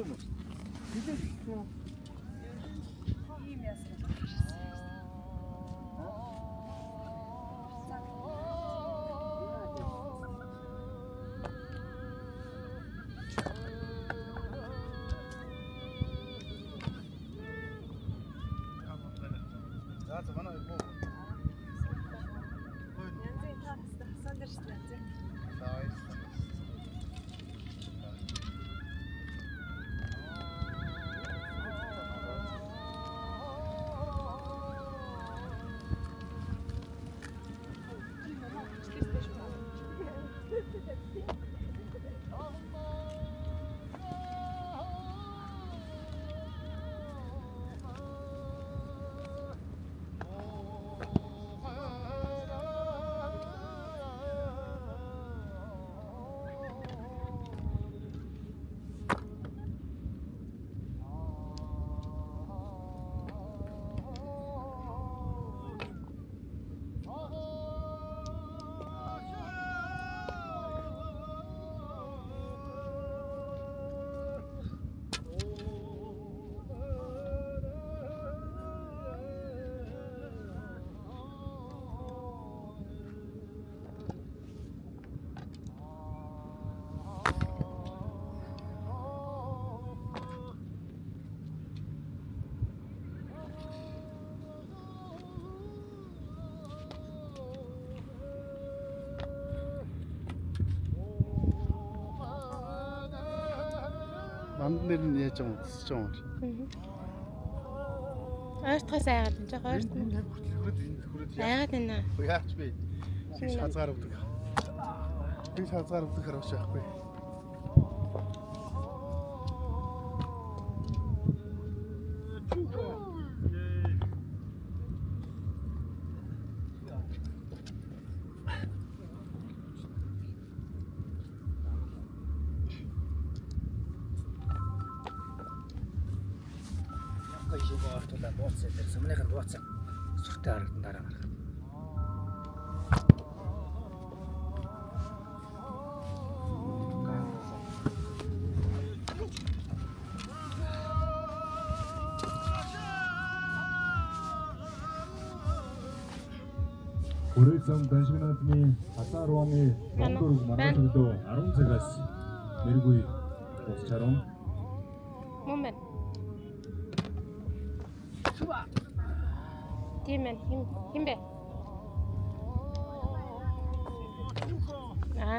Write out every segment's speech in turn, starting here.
юм уу? Хилээ. Ийм яасан. За манай юу? Янзын тааста хасан дээр шүү дээ. Манд нэр нь яаж юм утасч юм уу? Ойртохоос айгаад энэ жоо ойрт. Энэ хүрээд Айгаад байна. Яач би. Хин хазгаар өгдөг. Хин хазгаар өгдөг хараач яахгүй. Бууцсан дээр сумныхын бууцсан сүртэй харагдан дараа гарах. Хүрээзам Даншигнаадны Хасаар Руаны Бондорг маргааш өглөө 10 цагаас мэргүй босчарон. Момент. Тийм ээ хин бэ?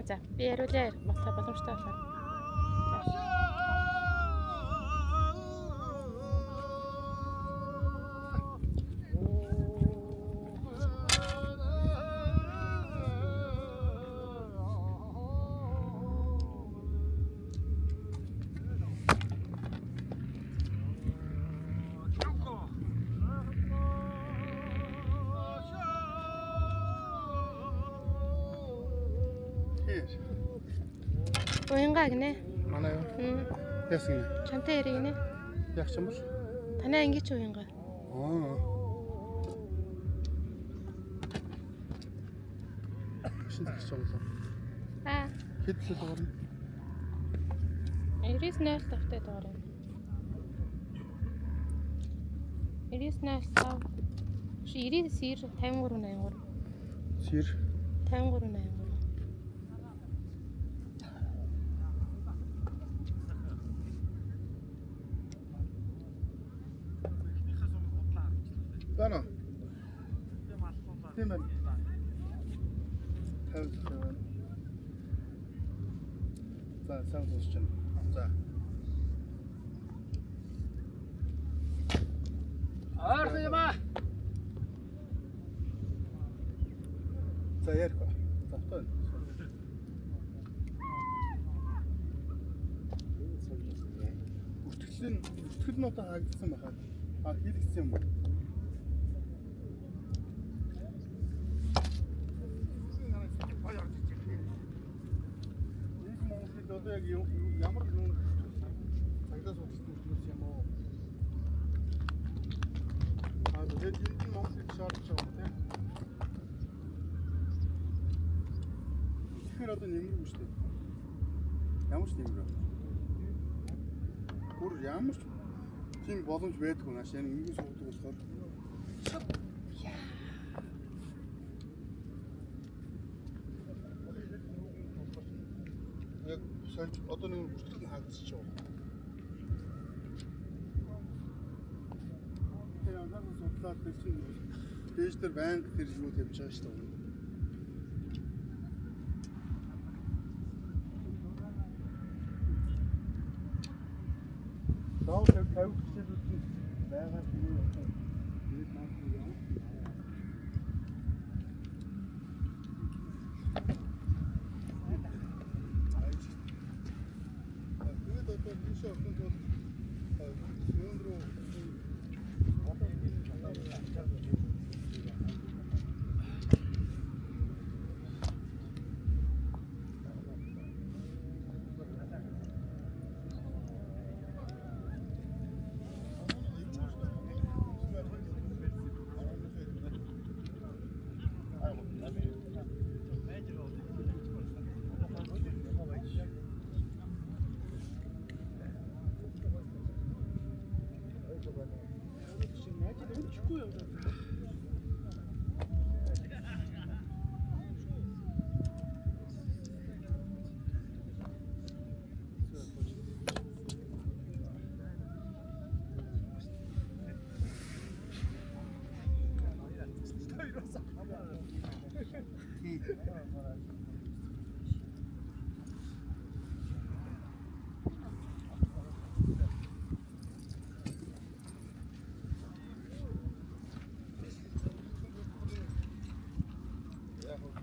За би яриулъя боломжтой болохоор. Уянгаа гинэ. Манай юу? Яс гинэ. Чамтай яриг гинэ. Яг ч юм бол. Танай ангич уянгаа. Шинэ ч юм бол. Хэд л дуурна? 99.0 тавтай дуурна. 99.5. 90 сэр 53.83. Сэр 53.83. Бана. Тийм байна. Тавьсан. За, сайн сонсож байна. За. Ойрхон юм аа. За, ярих ба. Завтай. Үртгэл нь одоо хаагдсан байхад. Хийлгсэн юм уу? Одоо яг ямар нэгэн цагдаа судалсан хүмүүс юм уу? Тэгээд энэ Монголыг шаардж байгаа юм тийм. Тэгэхээр одоо нэмэргүй шүү дээ. Ямар ч нэмэр. бүр ямар ч тийм боломж байдаггүй нааш яг ингэ суудаг болохоор. Яг сольж одоо нэг бүртгэл хаагдчих жоо. Тэр анхаарал судлаад тэр чинь пэйж дээр банк тэр юу тавьж байгаа шүү дээ. Доо тавих хичээлүүд нь байгаа юм уу? Тэгээд наад нь яа? Тэгээд одоо тийш авах бол юун руу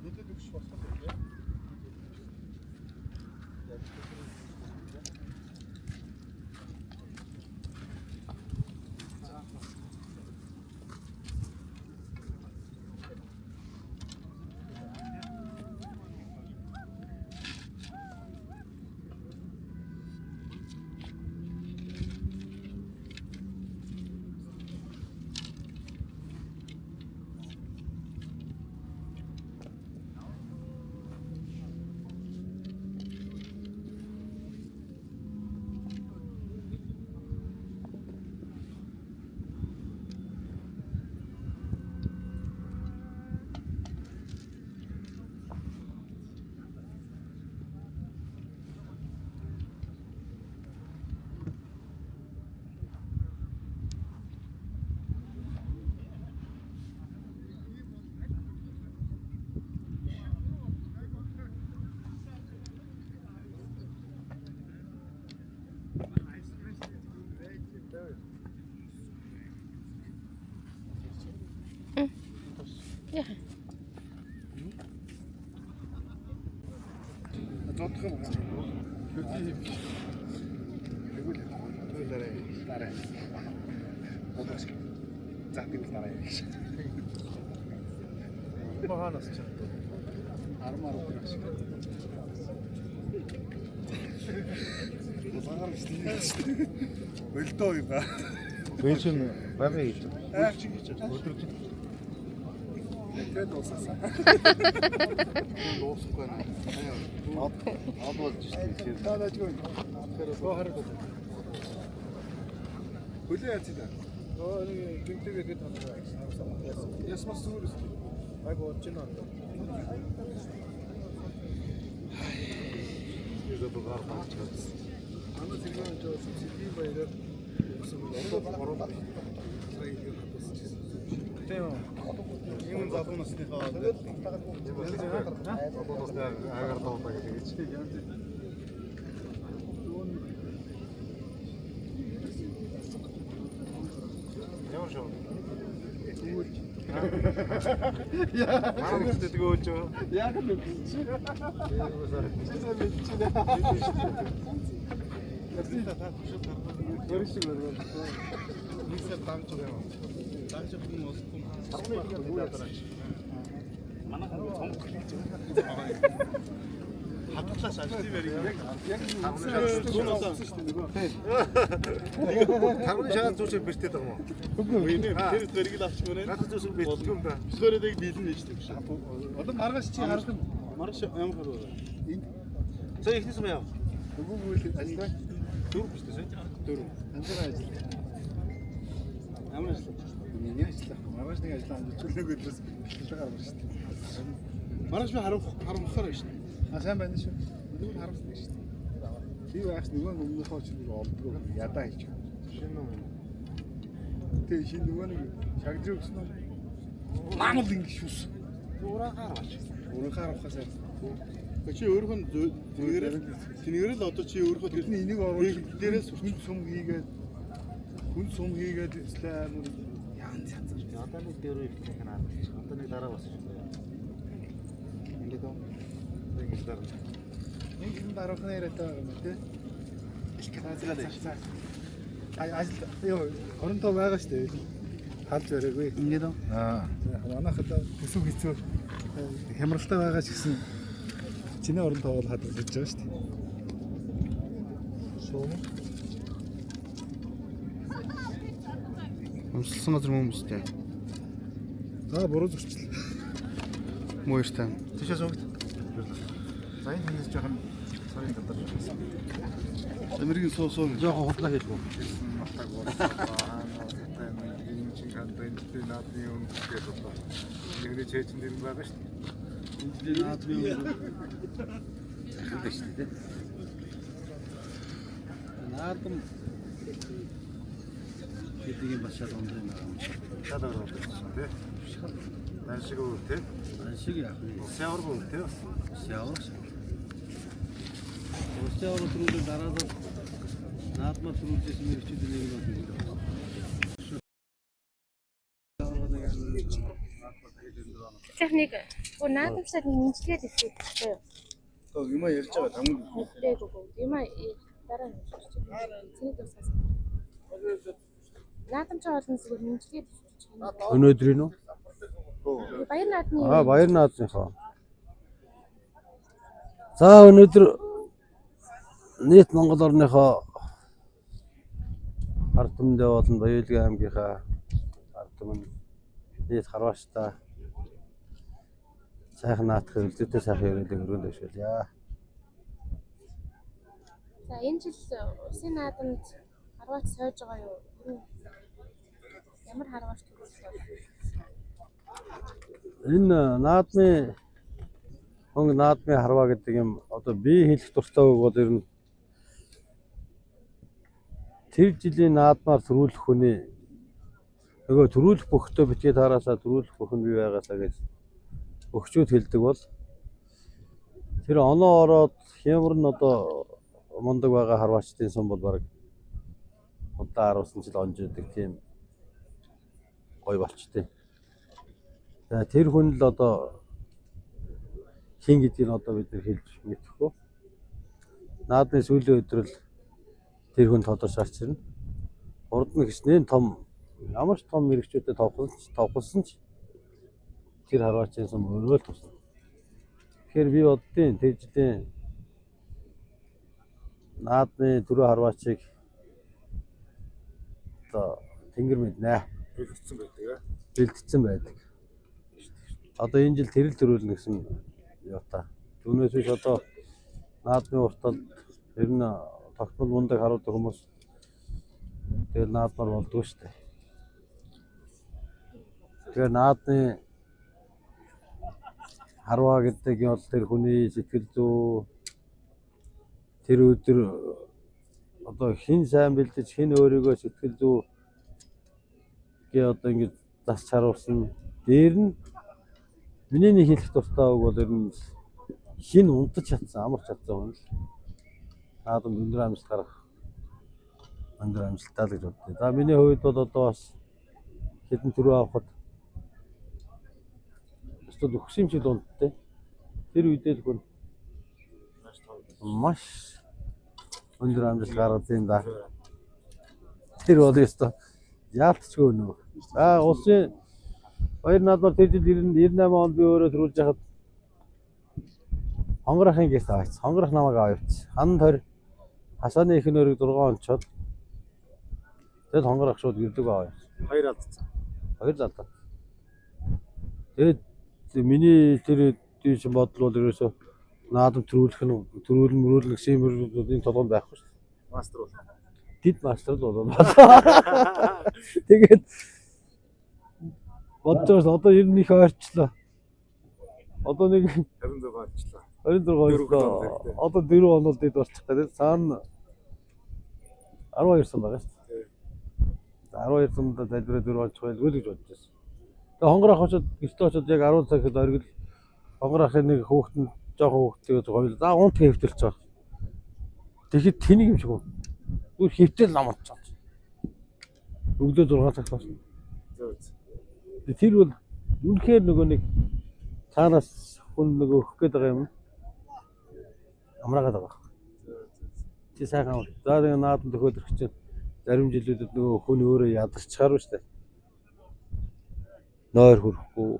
мэдээд өгч болох юм яа. Яа. Зодох юм байна. Хөөций. Тэгвэл дараа. Одоос. За тэгвэл дараа яах шиг. Баханаас ч. Армаар өгөх шиг. Бахаар шүү. Өлдөө юм ба. Бэж нь байгаа гэж. Өдөр чинь. Тэгээд дууссан. Дуусахгүй наа. Ад болж шүү. Таадажгүй. Тэр гохорог. Хүлээ яц та. Оо нэг гинтэйгээ хэд хамаа. Ясмас зүрс. Айгу очино. ಇದು ಬಗಾರ್ ಮಾಡ್ತಾರೆ. ನಾನು ಸಿಗ್ನಲ್ ಜೋಸಿ ಸಿಟಿ ಬೈದರ್ Ийм залуу насныхаа тэгээд одоо бас агаар тавтаа гэж ямар шоу Марам гэдэг өөч яг л үг чи хатгалаас ажлын байрыг яг тархны шагаал зүүчээр бэртээд байгаа юм уу? Үгүй ээ. Тэр зэрэг л авчих мөрөө. Надад зүүс бэлтгэв юм да. Өсгөрөөд дийлнэ шүү дээ. Одоо маргааш чи харах юм. Маргааш ямар хараа. Энд. За ихнээс юм яа. Үгүй ажлаа. Дөрөв биш үү? 4. Анзаараа ажил. Ямар ажил? Миний ажил. Маргааш нэг ажил амжилтгүй өдрөөс бэлтгэл гаргав шүү дээ. Маргааш би харамхаар байна шүү дээ. А сайн байна шүү. Нөгөө харамхсан шүү дээ. Би бас нөгөө өмнөхөө ч нэг олдгоо ядаа хийж. Шинэ үү? Тэгээ шинэ нөгөө нэг шагдрыг өгсөн нь маамал ингэ шүүс. Уурахаар болж. Уурахаар авахасаа. Чи өөрөөх нь тэнгэр л одоо чи өөрөөхөө тэрний энийг оруулах дээрээс хүн сум хийгээд слайм яан цацж. Одоо нэг дээр их ханаад. Одоо нэг дараа бас шүү. Ингээд оо. Нэг дараа. Нэг дараах нэрэтэ юм тий. Ажил ёо оронтой байгаа шүү дээ. Халж өрөөгүй. Ингээд оо. Манайхад төсөв хэцүү хямралтай байгаа ч гэсэн чиний оронтой бол хадгалж байгаа шүү дээ. Шоо. Өмсөлсөн газар хүмүүстэй. Буруу зурчлаа. Мууйртай. Тийшээс өгд. За энэ хэнээс жоохон сарын гадар байсан. Америкийн соосоо жоохон хутлаа хэлбүү. Мартаг боолоо. Энэ чин контент наадны юм гэж бодлоо. Нэгний чэйчэн дээр байгаа шүү дээ. Энэ наадны юм. Захиалж шүү дээ. Наадам гэдгийг башаад ондоо юм аа. Шалаар болсон тий. Даншиг үү тий. Даншиг яах вэ? Сяавар үү тий. Сяавар. Сяавар түрүүл дараад наадмаа түрүүлсэн мэрэгчүүд нэг юм байна. Техник наадамсад нэмжлээд ирсэн. Юм ярьж байгаа тамиг. Юм дараа нь. Цэник тусгаас. Наадамч олон зүйл нэмжлээд ирсэн. Өнөөдрийн үү? Баяр наадмын. Баяр наадмынхаа. За өнөөдөр нийт Монгол орныхоо ард түмэндээ болон Баялгийн аймгийнхаа ард түмэнд нийт харваачтай сайхан наадах үлдээтэй сайхан ярилцлага өргөнд дэвшүүлье. За энэ жил усын наадамд харваач сойж байгаа юу? Ямар харваач төрүүлсэн? Энэ наадмын хонг наадмын харваа гэдэг юм одоо би хэлэх дуртай үг бол ер нь тэр жилийн наадмаар төрүүлэх хүний нөгөө төрүүлэх бөхтөө битгий таараасаа төрүүлэх бүхэн бий байгаасаа гэж өгчүүд хэлдэг бол тэр оноо ороод хямар нь одоо мундаг байгаа харваачдын сум бол баг удаа 10 жил онж идэг тийм гой болчтой. За тэр хүн л одоо хин гэдгийг одоо бид нар хэлж мэдэхгүй. Наадмын сүүлийн өдрөл тэр хүн тодорч гарч ирнэ. Урд нь гиснээ том ямар ч том мэрэгчүүдэд товхолсон ч тэр харваачийн сум өөрөө л тусна. Тэгэхээр би боддیں۔ Тэр жилийн наадмын түрүү харваачийг одоо тэнгэр мэднэ. Бэлдсэн байдаг аа. Бэлдсэн байдаг. Одоо энэ жил тэрэл төрүүлнэ гэсэн юу та. Түүнээс биш одоо наадмын уртад ер нь тогтмол мундаг харуулдаг хүмүүс тэгэл наадмаар болдгоо шүү дээ. Тэгэхээр наадмын харваа гэдэг нь бол тэр хүний сэтгэл зүй тэр өдөр одоо хэн сайн бэлдэж хэн өөрийгөө сэтгэл зүй гээ одоо ингэж засч харуулсан. Дээр нь миний нэг хэлэх дуртай үг бол ер нь хин унтаж чадсан, амарч чадсан хүн л наадам өндөр амжилт гарах өндөр амжилттай л гэж боддог. За миний хувьд бол одоо бас хэдэн төрөө авахд өстөд өгсөмжил унттай. Тэр үедээ л хүн маш өндөр амжилт гаргасан юм да. Тэр бол өстө яалтчгүй нөө. Улсын баяр наадмаар тэр жил 98 онд би өөрөө төрүүлж яхад хонгорохын гэрт аваач. Хонгорох намайг аваач. Хан төр хасааны их нөрөг 6 онцоод тэгэл хонгорох шууд гэрдэг аваач. Хоёр алдсан. Хоёр алдсан. Тэгээд миний тэр тийш бодол бол ерөөсөө наадам төрүүлэх нь төрүүлэн гэсэн юм толгойд байхгүй шүү дээ. Мастер бол. Дид мастер л болоо. Тэгээд бодож одоо ер нь их ойрчлоо. Одоо нэг 26 онцлоо. 26 оноос одоо 4 онол дид болчих гэдэг. Цаана 12 сан байгаа шүү дээ. 12 санд залбираа 4 онцох байлгүй л гэж бодож байсан. Тэгээ хонгор ахчад гэртээ очоод яг 10 цагт оргил хонгор ахын нэг хүүхэд нь жоохон хүүхдтэйгээ гоёл. За унт хэвтэлж байгаа. Тэгэхэд тэнийг юм шиг үү. Үр хэвтэл нам очоод. Өглөө 6 цагт болсон. Тэр бол үнэхээр нөгөө нэг цаанаас хүн нөгөө өгөх гээд байгаа юм. Амраагаад байгаа. Чи сайхан. За тэгээ наадам төхөөлөх чинь зарим жилүүдэд нөгөө хүн өөрөө ядарчаар ба штэ. Нойр хөрөхгүй,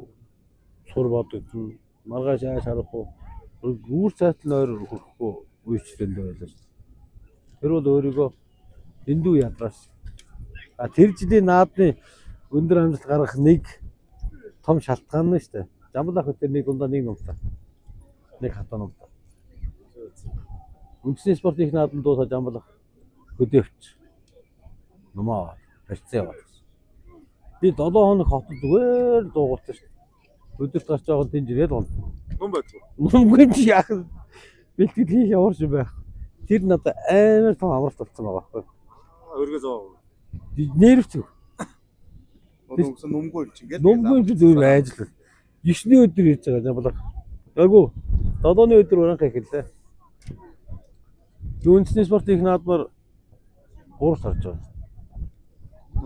сур бодогдно, маргааш яаж харахгүй, гүүр цайтал нойр хөрөхгүй үйчлэндээ байлаа штэ. Тэр бол өөрийгөө эндүү ядраас. А тэр жилийн наадны өндөр амжилт гаргах нэг том шалтгаан нь штэ. Жамбал ах тэр нэг дундаа нэг номтой. Нэг хатаа номтой. Үндэсний спортын их наадам дуусаад жамбал ах хөдөөвч. Номоо барьцаа яваад. Би 7 хоног хотод зүгээр дуугуулсан шүү дээ. Өдөрт гарч байгаа тэнд ирээд гол. Ном байхгүй. Номгүй чи яах вэ? Бэлтгэл хийх яварч байх. Тэр надад амар том амралт болсон байгаа байхгүй. Өргөө зоо. Нэрвч. Одоо номгүй чи ингээд. Номгүй чи зөв ажил. 9-ний өдөр хийж байгаа жамбал. Айгу 7-ны өдөр уранхай эхэллээ. Үндэсний спортын их наадмаар 3 сарж байгаа.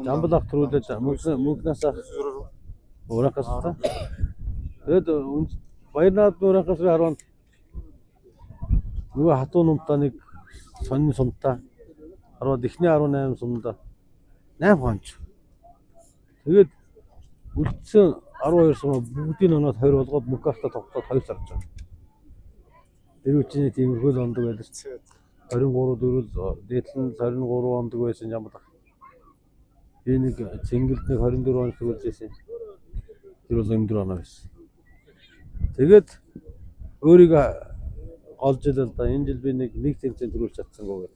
Жамбал ах төрүүлээд мөнхнээс уранхаас та. Тэгээд баяр наадмын уранхаас харван нөгөө хатуу нумтаа нэг сонин сумтаа харваад эхний 18 сумдаа 8 хонч. Тэгээд үлдсэн 12 сум бүгдийг оноод 20 болгоод мөнх автаа тогтоод 2 сарж байгаа. Тэр үчиний тийм хөл ондог байлаа ч. 23 дөрөв дээдлэн 23 ондог байсан жамбал ах. Би нэг цэнгэлд нэг 24 он төгөлж байсан. Тэр бол өндөр оноо байсан. Тэгээд өөрийгөө олж илээ л да. Энэ жил би нэг тэмцээн төрүүлж чадсангүй.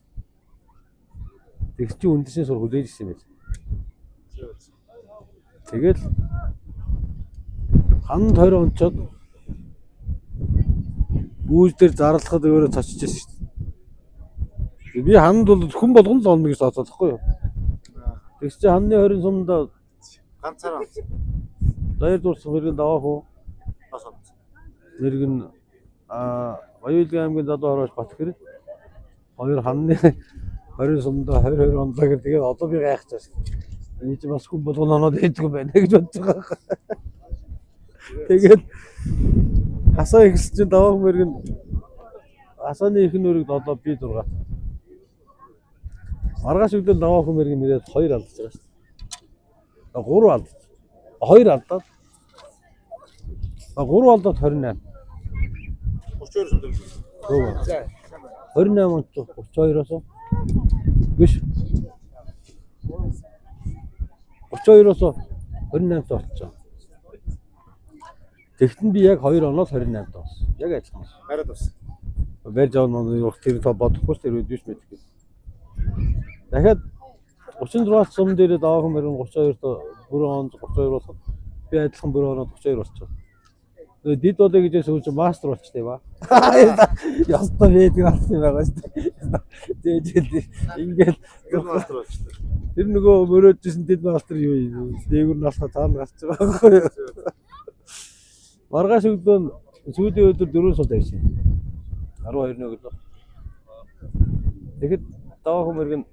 Тэгс чи үндэсний сур хүлээж ирсэн юм байл. Тэгэл ханд 20 онцоод үүс дээр зарлахад өөрөө цочж ирсэн шүү дээ. Би ханд бол хүн болгон л олно гэж бодсоолохгүй юу? Тэгс чи ханны 20 сумд ганцаараа даяар дурсан мэрэгэн даваа хөө. Мэрэгэн Баяулгийн аймгийн залуу хараач Батгэр хоёр ханны 20 сумд 22 онлоо гэх тэгээд одоо би гайхчихсан. Энэ чи бас хүн болгон оноод ээдгүй байна гэж бодож байгаа. Тэгээд хасаа ихс чи даваа мэрэгэн хасааны их нүрийг 7 би 6. Маргааш өглөө даваа мэрэгэн нэрээд 2 алдаж байгаа шүү дээ. 3 алдаж. 2 алдаад. 3 алдаад 28. 32 сум. Гөө. 28 онц 32-оос биш. 32-оос 28-т болчихоо. Тэгтэн би яг 2 оноос 28-т болсон. Яг адилхан. Хараад бас. Барьж авах нь тэр тоо бодохгүй ч тэр үед биш мэт гэх. Дахиад 36 сум дээр даваа мэрэгэн 32-т бүрэн он 32 болох. Би адилхан бүрэн оноо 32 болчихоо. Дид болоо гэж сүүлч мастер болчтой ба. Ястаа вэдэг болсон байгаа шүү дээ. Тэгээд ингээд мастер болчтой. Тэр нөгөө мөрөөдсөн дид мастер юу юм? Дээгүр насаа цаана гарч байгаа байхгүй юу? Маргааш өглөө сүүлийн өдөр 4 сул тавьсан. 12-ны өглөө. Тэгэхэд даваа мэрэгэн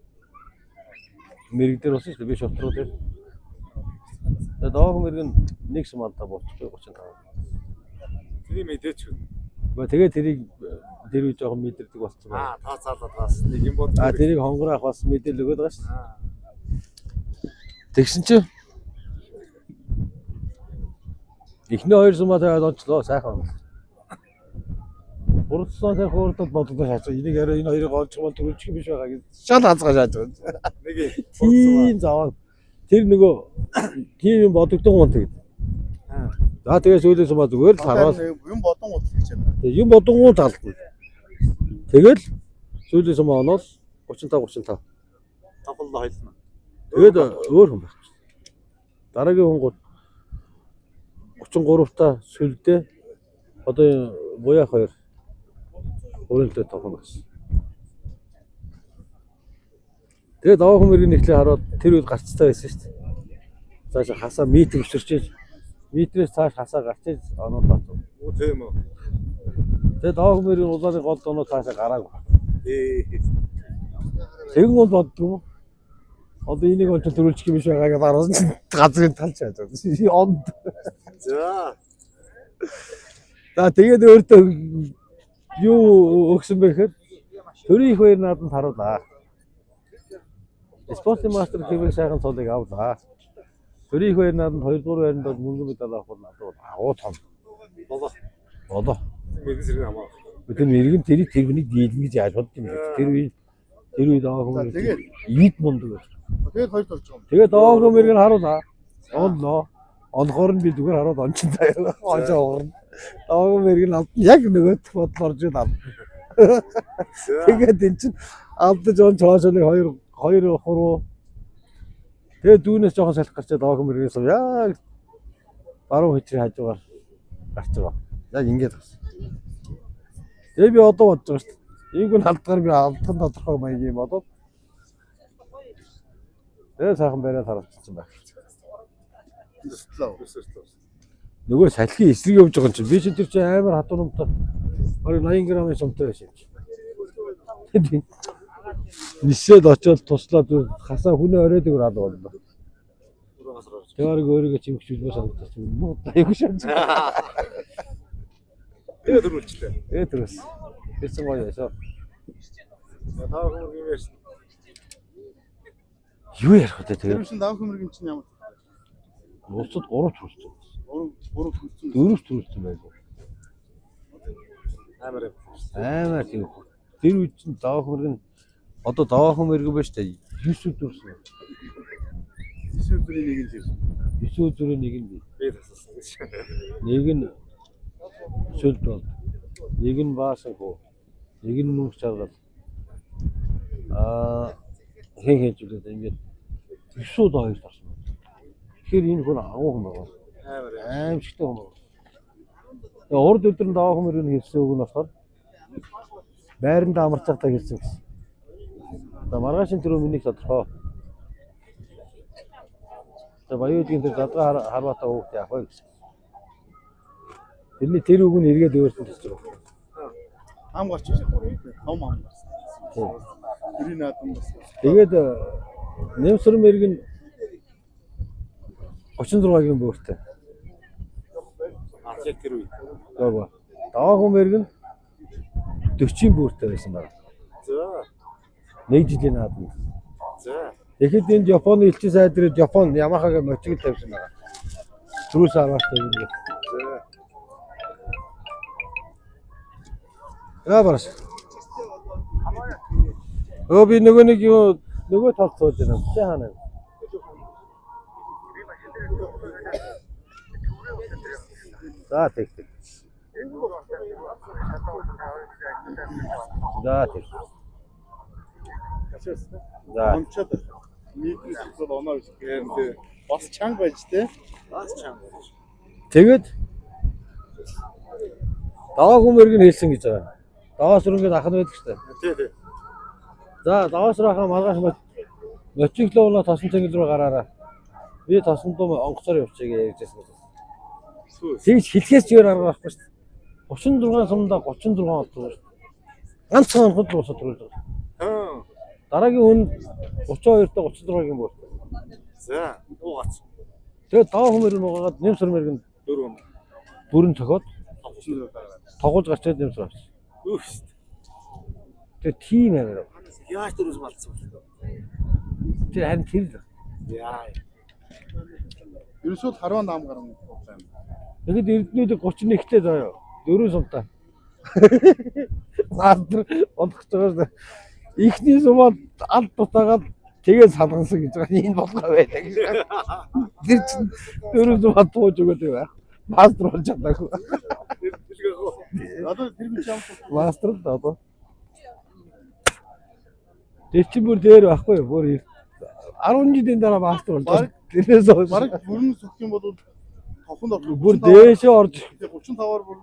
мэрэгдэр болсон шүү дээ. Би шотроо тэр. Тэгээд даваа мэрэгэн нэг сум алдаа болчихгүй 35. Тэрийг мэдээч үү? Тэгээд тэрийг тэр үе жоохон мэдэрдэг болсон байна. Тооцоолоод бас нэг юм бод. Тэрийг хонгор ах бас мэдээл өгöd байгаа шүү дээ. Тэгсэн чи эхний 2 сумаа тавиад онцлоо сайхан. Урдсан сайхан урдад бодлоо шаач. Энийг арай энэ хоёрыг олж бол төрүүлчих биш байгаа гэж шал хазгаа шааж байгаа. Нэг тийм зав. Тэр нөгөө тийм юм бодогдсон юм тэгээд. За тэгээ сүүлийн сумаа зүгээр л хараад юм бодон удал гэж байна. Тэгээ юм бодонгуу талдна. Тэгэл сүүлийн сумаа оноол 35. Тоглолоо хоёлно. Тэгээд өөр хүн байх. Дараагийн хүн 33-та сүлдээ одоо буяах хоёр өөрөлдөө тоглоно гэсэн. Тэгээд даваа хүмүүрийг нэхлээ хараад тэр үед гарцтай байсан шүү дээ. Цааш хасаа метр өсөрчээж метрээс цааш хасаа гарчиж оноо. Үгүй тийм үү. Тэгээд даваа хүмүүрийн улааны гол доноо цаашаа гараагүй. Тэгэн бол боддгоо. Одоо энийг олж төрүүлчих юм биш байгааг баруун газрын талч яаж байна. Онд. За. За тэгээд өөртөө юу өгсөн бэ гэхээр төрийн их баяр нааданд харуулаа. Спортын мастер хэвээр сайхан цолыг авлаа. Төрийн их баяр нааданд 2 дугаар байранд бол мөнгө медаль авах нь надад агуу том. Болоо. Мэргэн зэрэг хамаа. Тэр мэргэн тэрийг тэрний дийлэн гэж яаж бодд юм бэ? Тэр үед аваа хүмүүс тэгээд ийд мундаг байна. Тэгээд хоёр толж байгаа юм. Тэгээд аваа хүмүүс мэргэн харуулаа. Онлоо. Онхоор нь би зүгээр хараад ончин таяа. Онцоо уурна. Аваа мэргэн яг нөгөөт бодлоор ч юм. Тэгээд эн чинь алдаж он цаашны 2 3 тэгээд дүүнээс жоохон салхи гарчаад аваа мэргэнээс яг баруун хичрээ хажуугаар гарч байгаа. Яг ингэж байна. Тэгээ би одоо бодож байгаа шүү дээ. Ийгүн халдгаар би алдсан тодорхой маягийн бодоод тэгээ сайхан бариад харуулчихсан байх. Нөгөө салхи эсрэг явж байгаа юм чинь би ч тэр чинь амар хатуу номтой. Бараг 80 грамын сумтай байсан юм чинь. Нисээд очоод туслаад хасаа хүнээ оройд өграад болно. Тэр өөрийгөө чимхчүүлмээр санагдаж байна. Муу айгүй шанж. Тэгээд дөрүүлчлээ. Тэгээд дөрөс. Тэрсэн гоё яашаа. Тав хүмүүс юм ярьсан. Юу ярих вэ тэгээд? Тэр чинь даваа хүмүүрийн чинь ямар? Уцад 3 төрөлтэй. 3 төрөлтэй. 4 төрөлтэй байлгүй. Амар тийм. Тэр үед чинь даваа хүмүүрийн одоо даваа хүмүүрийн байж та 9 төрсөн. 9 өдрийн нэг нь тэр. 9 өдрийн нэг нь Би тасалсан гэж. нэг нь сүлд бол нэг нь баасангүй нэг нь нүх чаргал хин хийжүүлээд ингээд 9 удаа хоёр тарсан. Тэгэхээр энэ хүн агуу хүн байгаа. Аимшигтай хүн байгаа. Тэгээ урд өдөр нь даваа хүмүүрийг хэлсэн үг нь болохоор байранд амарцагтаа хэлсэн гэсэн. За маргаашин тэр өмнөх тодорхой. За баяудын тэр задгаа харватаа хөөхт яах вэ гэсэн. Тэрний тэр үг нь эргээд өөртөө хэлж байгаа. Ам гарч ирсэн. Ном ам гарсан. Тэрийн наадам бас. Тэгээд Нэмсэр мэрэг нь 36-гийн бөөртэй. Яг тэр үе. Гоо. Даваа хүн мэрэг нь 40-ийн бөөртэй байсан байна. За. 1 жилийн наадам. За. Тэгэхэд энд Японы элчин сайд ирээд Япон Ямахагийн мотиг тавьсан байна. Түрүүс аваастай юм. За. Бараш. Би нөгөө талд сууж байна. Чи хаана вэ? За тэг. За тэг. За. Онцод нийтний зүйл оноо гэхээр бас чанга байж тээ. Бас чанга. Тэгээд даваа хүмүүрийг нь хэлсэн гэж байгаа. Даваас руу ингээд ах нь байдаг шүү дээ. Тий. За даваас руу хаа маргааш мотоциклоо тосон цэнгэл рүү гараараа. Би тосон дуу онгоцоор явчихъя гэж хэлсэн. Тэгж хэлхээс зүгээр арга байхгүй шүү дээ. 36 сумдаа 36 олдгоо шүү дээ. Ганцхан онгод л усад төрүүлж байгаа. Дараагийн хүн 32-та 36-гийн бүр. За, уугац. Тэгээд даваа хүмүүрийг нугаагаад Нэмсэр мэрэг нь 4 бүрэн цохоод дараад. тоглож гарчаад Нэмсэр авсан. Үх. Тэгээд тийм амар. Яаж дөрөс малцсан бэ? Тэр харин тэр. Яа. Ерөөсөө харваа наам гарна проблем. Тэгэд эрдэнүүд 31-тэй заяа. 4 сумтай. Наадр бодох гэж ихний сумаа алд дутаагаад тэгээд салгасан гэж байгаа. Энэ болгоо байдаг. Тэр чинь 4 сумаа тууж өгөөд байх. Мастер болж чадаагүй. Одоо тэр би чам Мастер одоо. Тэр чинь бүр дээр байхгүй юу? Бүр 10 жилийн дараа мастер болж Бараг- тэрнээс хойш Бараг бүрэн сөх юм бол товхонд орлоо. бүр дээшээ орж 35-аар бүр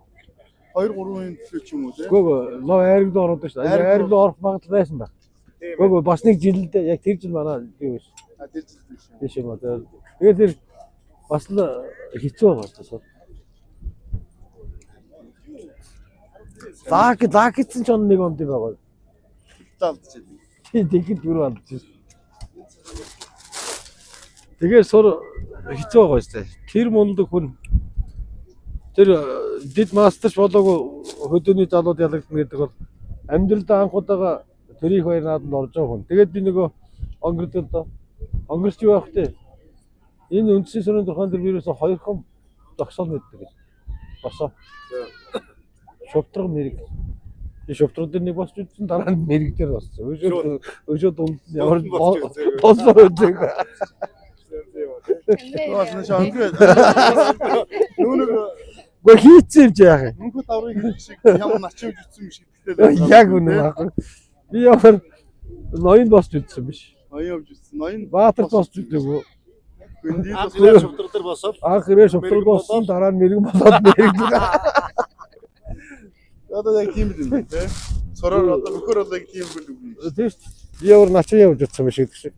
2-3-ын төлөө ч юм уу те. гөө лоо айрагд ороод шүү дээ. Айрагд орох магадлал байсан баг. Гөө бас нэг жилдээ яг тэр жил манай юу биш. А тэр жил биш. Тийш юм аа. Тэгээд тэр бас л хэцүү байгаа шүү дээ. Заагцсан ч он нэг онд байгаа. Талдчихээ. Тийм тэгэхэд бүр алдчих. Тэгээд сур хэцүү байгаа шүү дээ. Тэр мундаг хүн тэр дид мастерч болоогүй хөдөөний залууд ялагдана гэдэг бол амьдралдаа анх удаага тэр их баяр нааданд орж байгаа хүн. Тэгээд би нөгөө онгордол доо. Онгорч юу байх вэ? Энэ үндсийн сүрийн тухайн дээр вирусоо хоёрхан зогсоол мэддэг гэж. Босоо. Шовтрог мэрэг. Die шовтрог дээр нэг босч үзсэн дараа нь мэрэг дээр боссон. Өшөө дунд ямар босоо үзэг. Бас нэг өнгөрөөд. Нүг Гэ хийцэн юм чи яах юм? мөнхөд аврыг шиг ямар начиж ütсэн юм шиг тэгтэл. Яг үнэ баг. Би ямар ноён босч үзсэн биш. Ноён авч ütсэн. Ноён Баатар босч үзээгүй. гүндий Анх ирээ шовтрог дээр босоод Анх ирээ шовтрог болсон дараа нь мэрэг болоод мэрэг. одоо яг тийм юм те. Сороор одоо нөхөр бол яг тийм бүл үгүй. Тийм шүү. Би ямар начин явж утсан биш гэдэг шиг.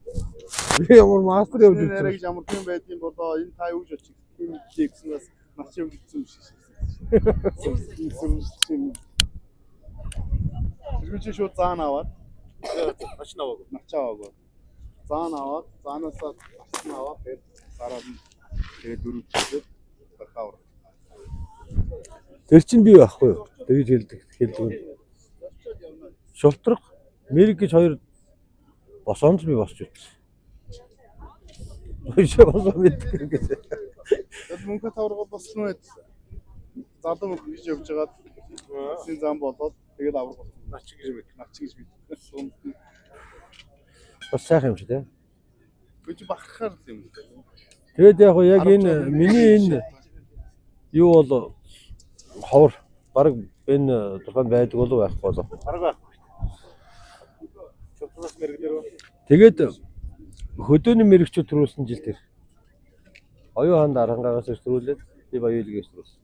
Би ямар мастер явж Энэ утсан. яриг ямар тийм байдгийг болоо энэ та юу гэж очих тийм гэснээс нач явж ütсэн юм шиг. Тэргүй шууд заан аваад нач наваагүй. нач аваагүй. Заан аваад заанаасаа асан аваад тэгээд дараа нь тэгээд дөрөв чигээр бахавар. Тэр чинь бий байхгүй юу? Тэгж хэлдэг. Шултраг мэрэг гэж хоёр босоонд би босч үзсэн. Өшөө босоо мэддэг гэж. Тэгээд мөнхөд тавраг болсон байд. Залуу мөнх гэж явж байгаад син зам болоод тэгээд авраг болсон. Нач гэж мэд. Нач гэж бид. Бас сайхан юм шиг тийм. Гэж бахахаар юм. Тэгээд яг энэ миний энэ юу бол ховор баг энэ тухайн байдаг болов байхгүй болов. Арга. Шовтрогоос мэрэг дээр. Тэгээд хөдөөний мэрэгчүүд төрүүлсэн жил тэр. Оюун хаан дарангаагаас төрүүлээд би баяуулгээс төрүүлсэн.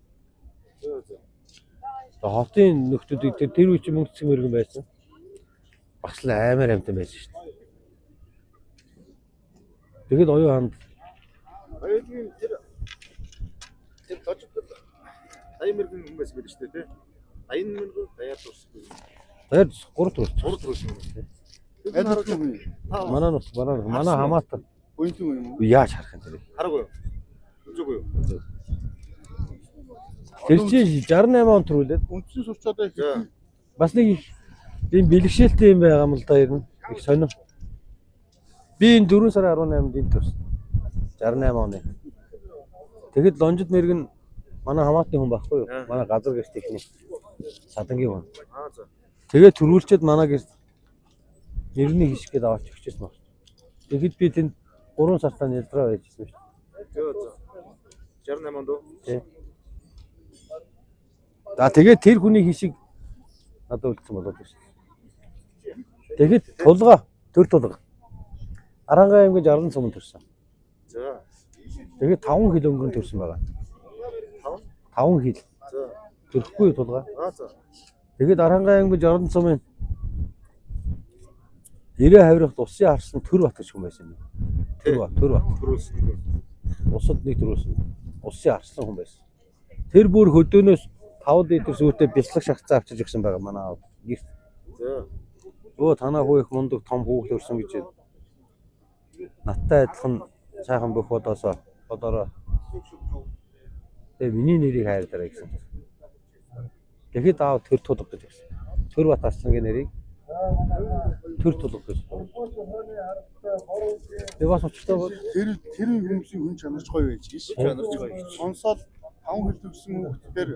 Хотын нөхдүүдийг тэр үе чинь мөнгөцсөн мэрэгэн байсан. Бас л аймаар амтан байсан шүү дээ. Тэгэд оюун хаанд Баялагын тэр тожигдол аян мэрэгэн хүмүүс байдаг шүү дээ тий. Аян мэрэгэн даяар дуусгүй. даяар 3 төрүүлсэн. Гур төрүүлсэн юм. Эд харахгүй юм. Манай хамаатан Поинт юм. яаж харах юм тэрийг. Хараагүй юу? Үзээгүй юу? Тэр чинь 68 он төрүүлээд Үндсэн сурчаад их бас нэг их ийм бэлгшээлтэй юм байгаа юм л да ер нь. Их сонирм. Би энэ 4 сарын 18-нд төрсөн. 68 оны. Тэгэхэд лонжид мэрэг нь манай хамаатны хүн байхгүй юу? Манай газар гэрч техник. Садангийн хүн. Аа за. Тэгээд төрүүлчихэд манай гэрч нэрний хишг гээд аваач өгчээсэн баг. Тэгэхэд би тэнд 3 сартаа нэлдраа байжсэн шүү За. 68 онд уу? дээ. За тэгээд тэр хүний хишиг надад үлдсэн болоод байна шүү. Тэгэхэд тулга төр тулга. Арангаа аймгийн 60 сум төрсөн. За. Тэгээд 5 хил өнгөрөн төрсөн байгаа. 5 хил. За. Төрөхгүй тулга. Аа за. Тэгээд Арангаа аймгийн 60 сумын 90 хавирах усын харсан төр бат гэж хүн байсан юм. Төр бат. Төрүүлсэн. Усад нэг төрүүлсэн. Усын харсан хүн байсан. Тэр бүр хөдөөнөөс 5 литр сүйтэй бяцлах шахацаа авчиж өгсөн байгаа манай аав. Гэрт. За. Өө танаа хүү их мундаг том хүүхд төрсөн гэж. Надтай адилхан сайхан бүх бодоосоо бодороо. Тэгээ миний нэрийг хайрлаарай гэсэн. Тэгэхэд аав төр тулг гэж өгсөн. Төр бат арслангийн нэрийг төр тулг гэж. Тэгээ бас учиртай бол тэр хүмүүсийн хүн чанарч гоё байж гис. Чанарч гоё. Сонсоод 5 хил төгсөн хүүхдээр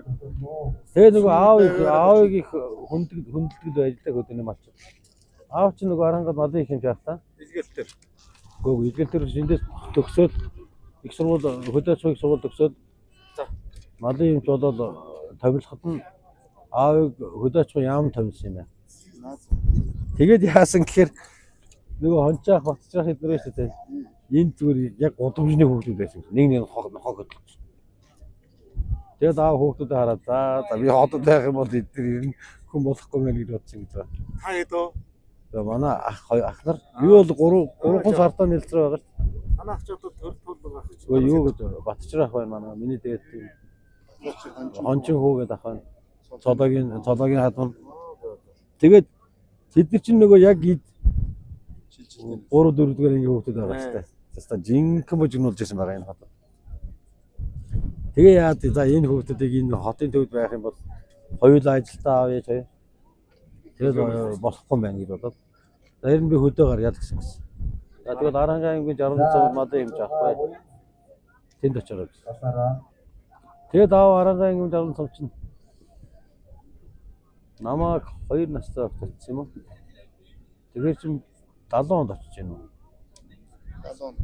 тэгээ нөгөө аавыг их хүндэлдэг ажилладаг хөдөөний малч. Аав чинь нөгөө арангад малын их юм жаах та. Илгээлтэр. Гөө илгээлтэр эндээс төгсөөд их сургууль хөдөөцөө их сургууль төгсөөд малын юмч болоод томилоход нь аавыг хөдөөцөө яам томилсон юм байна. Тэгээд яасан гэхээр нөгөө хончаах батчаах хэдрээ шүү дээ. Энд зүгээр яг удамжны хүүхдүүд байсан. Нэг хог хөдлөж. Тэгээд аав хүүхдүүдээ хараад за би хотод байх юм бол эдгээр ер нь хүн болохгүй мэн гэж бодсон гэж байна. Та хэд За манай ах нар би бол 3 сартаа нэлцэр байгаа ш. Манай ах ч одоо төр тул байгаа гэж. Өө юу гэж батчрах байна манай. Миний тэгээд хончин хүү гэдэг ах байна. Цологийн хадман. Тэгээд тэд нар чинь нөгөө яг 3 4 дугаар ангийн хүүхдүүд байгаа ч та. Тэстэ жинхэнэ бужигнуулж ирсэн байгаа энэ хотод. Тэгээ яа за энэ хүүхдүүдийг энэ хотын төвд байх юм бол хоёулаа ажилдаа авъя ч хоёр. Тэгээд болохгүй байна гэж бодоод. За ер нь би хөдөө гаргаад гэсэн. За тэгээд Аранга аймгийн 60 цог мадын юм жаахгүй. Тэнд очироо. Тэгээд Аранга аймгийн 60 цог чинь намайг 2 настай болчихсон юм уу? Тэгээд чинь 70 онд очиж гэнэ үү? 70 он.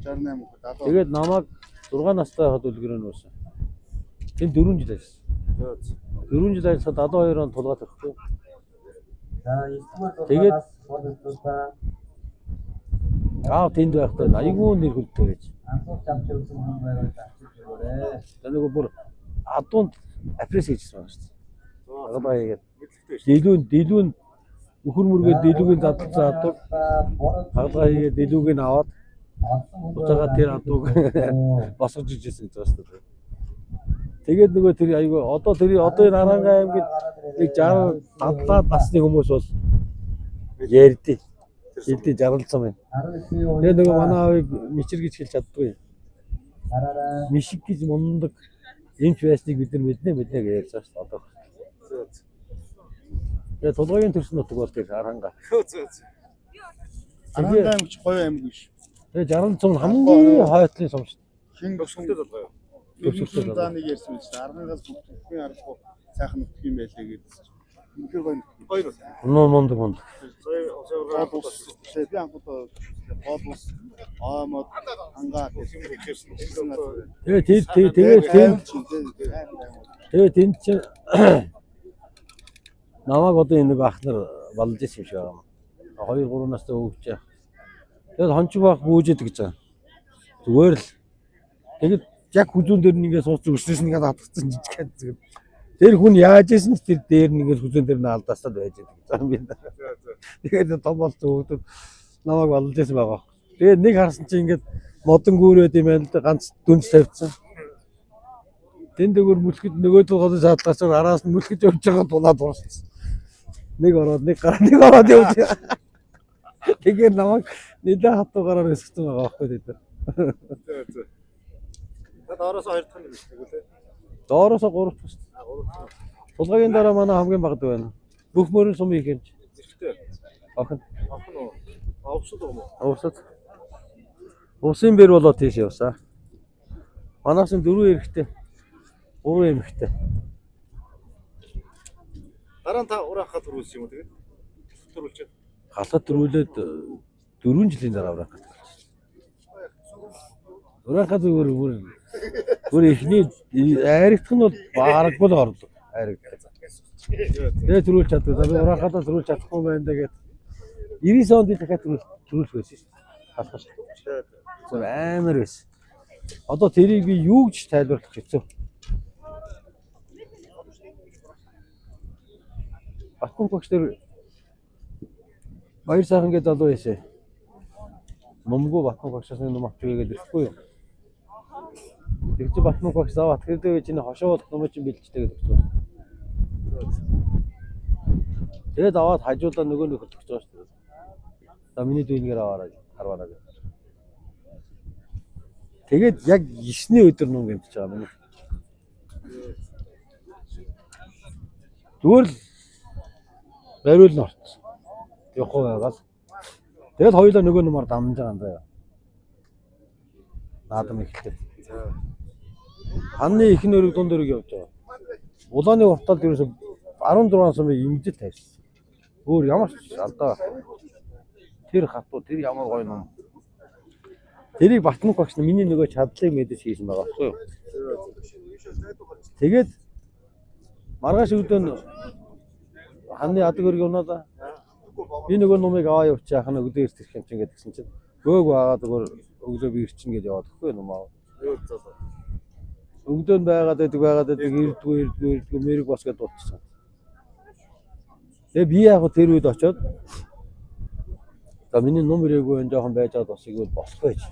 68 хүү 70. Тэгээд намайг 6 настай хад үлгэрэн нөөсөн. Тэнд 4 жил ажилласан. 4 жил ажилласад 72 онд тулгаад өгөхгүй. Тэгээд тэнд байхдаа айгүй нэр хүлтэй гэж. Тэгээд бүр адуунд апрес хийжсэн байна шүү дээ. Агабаяагээд дэлгүүн өхөр мөргөө дэлгүүгийн задлцсан адууг хаалгаа хийгээд дэлгүүгийг аваад буцаага тэр адууг босгож ижсэн гэж байна шүү дээ. Тэгээд нөгөө тэр айгүй одоо энэ Аранга аймгийн нэг 60 70 насны хүмүүс бол ярьдээ. Хэлдэг жаргалцсан байна. Тэгээд нөгөө манай аавыг мичэр гэж хэлж чаддгүй. Мишиг гэж мундаг эмч байсныг бид нар мэднэ гэж ярьж байгаа шүү дээ одоо. Тэгээд тулгын төрсөн нутаг бол тэр Аранга. Аранга аймагч гоё аймаг биш. Тэгээд 60 цум хамгийн хойтлын сум шүү дээ. Хин өсгөлтэй болоо. Өсгөлтэй за нэг ярьсан байж та Арангаас бүгдийн аргагүй сайхан нутг юм байлээ гэдсэн. Үнэхээр гоё. Мундаг. Би анхудаа боолус аамад ангаа тэгээд тэнд чинь намайг одоо энэ нэг ах нар балж ирсэн юм шиг байна. 2-3 настай хөвгч яах. Тэгээд хончиг байх бүүжэд гэж байгаа. Зүгээр л тэгээд яг хүзүүн дээр нэгээ сууц өснөөс нэгээ хатгцсан жижигхэн зэрэг. Тэр хүн яаж ийсэн ч тэр дээр нэгээ хүзүүн дээр нь алдаасаад байж байгаа юм байна. Тэгээд том болсон хөвгүүд намайг балж ирсэн байгаа. Тэгээд нэг харсан чинь ингээд модон гүүрээд юм байна л да ганц дүнс тавьсан. Тэнд дээгүүр мүлхэд нөгөөдөө голоо шатлгаач араас нь мүлхэж явж байгаа тунаад дууссан. Нэг ороод явж. Тэгээд намайг нэлээд хатуугаараар өсгсөн байгаа байхгүй дээ. Доороос 2 дахь нь биш үү? Доороос 3 дахь шүү дээ. Тулгагийн дараа манай хамгийн багд байна. Бүх мөрийн сум их юм. Зэрэгтэй. Охин уу? Авсад уу? Авсад. Усын бэр болоо тийш явсаа. Манаас нь 4 эрэгтэй. 3 эмэгтэй. Дараа нь та ураахад төрүүлсэн юм уу тэгээд? Төрүүлчихэ. Галаад төрүүлээд 4 жилийн дараа ураахад. Ураахад бүр ихний айрагдах нь бол бараггүй л орлоо. Айрагдах. Тэгээд төрүүлж чаддаг. Би ураахадаа төрүүлж чадахгүй байна да гэд 90 онд дахиад төрүүлэх байсан шүү дээ. Халах шүү. Зөв амар байсан. Одоо тэрийг би юу гэж тайлбарлах хэцүү. Батхан багш тэр баяр сайхан гэж залуу байсан. Номгүй Батхан багшаас ном авчихъя гэдэг ирэхгүй юу? Тэр чинь Батхан багш зав атгэрдээ байж энэ хошоо болох ном чинь бэлдчихтэй гэдэг чинь. Тэгээд аваад хажуулаа нөгөө нэг хөлтөж байгаа шүү дээ. За миний дүүнгээр аваарай харвараа гэж. Тэгээд яг 9-ний өдөр нүг юмч байгаа юм. Зүгээр л бариул норт. Явах байгаад. Тэгээд хоёулаа нөгөө нумаар дамжиж байгаа юм заяа. Наадам ихтэй. Ханны ихний өрөг дунд өрөг явж байгаа. Улааны уртад ерөөсө 16 сум имжил тавьсан. Өөр ямар ч алдаа. Тэр хатуу тэр ямар гоё ном. Тэрийг Батхан багш миний нөгөө чадлыг мэдэж хийсэн байгаа байхгүй юу? Тэгээд маргааш өдөө ханны адаг өрг унаа да. Би нөгөө номыг аваа явуучих яах нь өглөө эрт ирэх юм чинь гэдгсэн чинь гөөг байгаа зүгээр өглөө би ирчин гэж яваад өгөхгүй юм аа. Өглөө нь байгаад байдаг ирдгүй мэрэг бос гэдээ дуудчихсан. Тэгээ би яг тэр үед очиод за миний номер ээгүй энэ жоохон байж байгаа бас игэл босхгүй байж.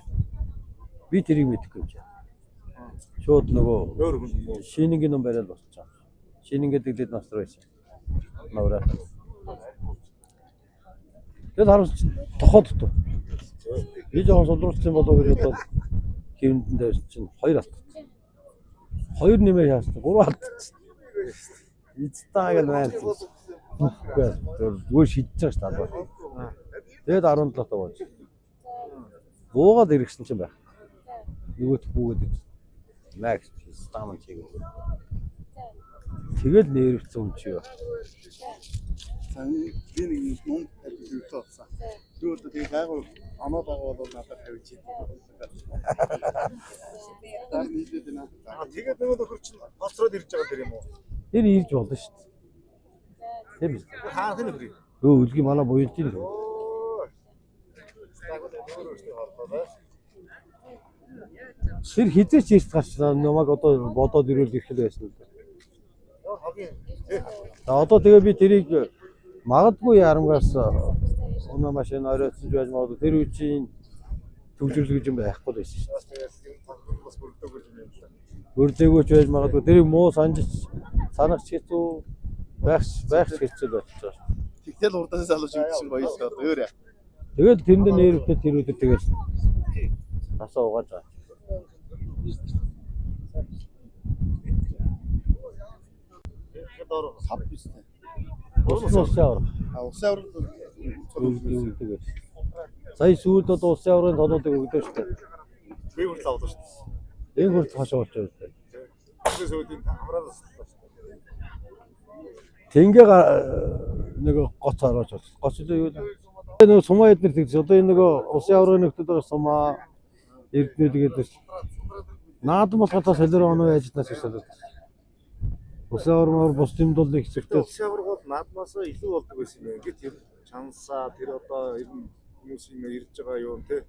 Би тэрийг мэдэхгүй юм чинь. Шууд нөгөө шинэнгийн ном бариад босчихоо. Шинэнгээ дэглээд настар байсан. Навраа. Тэгээд харамсч тохоод туу. Би жоохон сулруулсан болов гэж бодоод хэвэндэн дээр чинь 2 алдсан. 2 нэмээ яасан 3 алдсан. Эцтааг нь байна. Зүгээр шидэж байгаа шүү дээ. Тэгээд 17 тоо болж. Буугаад иргэсэн чинь байх. Нөгөөт бүүгээд Макс стаман чигээ. Тэгэл нэрвцэн юм чи юу. Сани би нэг ном хэлж өгсөн. Юу одоо тэгээ гайгүй оноо байгаа бол надад тавьж байгаа. Таа нийлээд байна. Тэгээд нөгөө нөхөр чинь гоцроод ирж байгаа дэр юм уу? Тэр ирж болно шүү дээ. Тэр биз. Хаах нь хөрий. Өө үлгийн манай буянт юм. Тэр хизээч ирж гарчлаа намайг одоо бодоод ирүүл ирэх л байсан л дээ. За одоо тэгээ би тэрийг магадгүй ярамгаас өнөө машин оройтсож байж магадгүй тэр үеийн төвлөрөл гэж юм байхгүй байсан шүү дээ. Бүрдээгөөч байж магадгүй тэрийг муу санаж санагч хэцүү байх хэцүү болчихсон. Тэгтэл урдаас залууч юм гоё л одоо өөр яа. Тэгэл тэрэнд нэрвтэй тэр үедээ тэгэл асаа угааж байгаа. Сав бистэй. Улсын авраг. Улсын авраг өгдөг. Сая сүүлд одоо улсын аврагын толгойг өгдөө шүү дээ. би хүртэл авлаа шүү дээ. Энэ хүртэл хашаа болчихсон шүү дээ. Тэгээд сүүлийн хамраад байна. Тэнгээ нэг гоц хараач бол. Гоц л юу вэ? Нөгөө сумаа эднэр тэгж одоо энэ нөгөө улсын аврагын нөхдөд байгаа сумаа эрдэнэ тэгээд наад болохоос солиор оноо яжнаас гэж солиод. Улсын аврагын бус юмд бол их хэрэгтэй. Улсын авраг бол наадмаас илүү болдог байсан юм. Ингээд тэр чансаа тэр одоо ер нь хүмүүсийн ирж байгаа юу те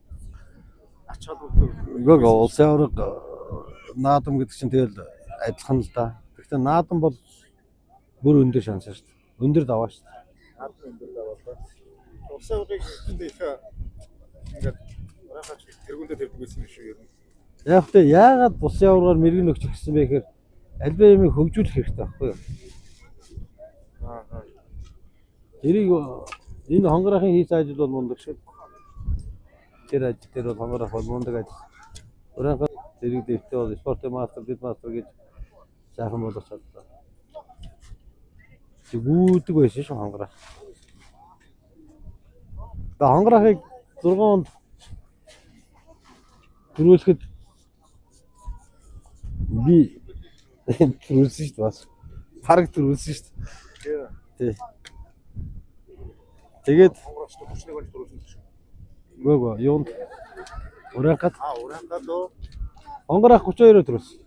ач холбогдол. Үгүй улсын авраг наадам гэдэг чинь тэгэл адилхан л да. Гэхдээ наадам бол бүр өндөр шанс шүү дээ. Өндөр даваа шүү дээ. Наадам өндөр даваа та. Улсын аврагыг ихтэй их ингээд оройхоч тэргүүндээ тавьдаг байсан юм шиг юм. Яг тэ яагаад улсын аврагаар мэрэгэн өгч гисэн бэ гэхээр альва юмыг хөгжүүлэх хэрэгтэй байхгүй юу? Тэрийг энэ хонгорооны хийсэн ажил бол мундаг шүү. Тэр ажил дээр бол хонгороо бол мундаг ажил. Оройхоо зэрэг дэвтэ бол спортын мастер, бид мастер гэж сайхан болгож чадлаа. Зүгүүдэг байсан шүү хонгороо. Та хонгороохыг 6 онд төрүүлэхэд би төрүүлсэн шүү дээ бас. Парк төрүүлсэн шүү дээ. Тий. Тэгээд Хонгорочтой хүчнийг олж төрүүлсэн шүү. гоо юунд Урангад Урангад оо. хонгороо 32-оор төрүүлсэн.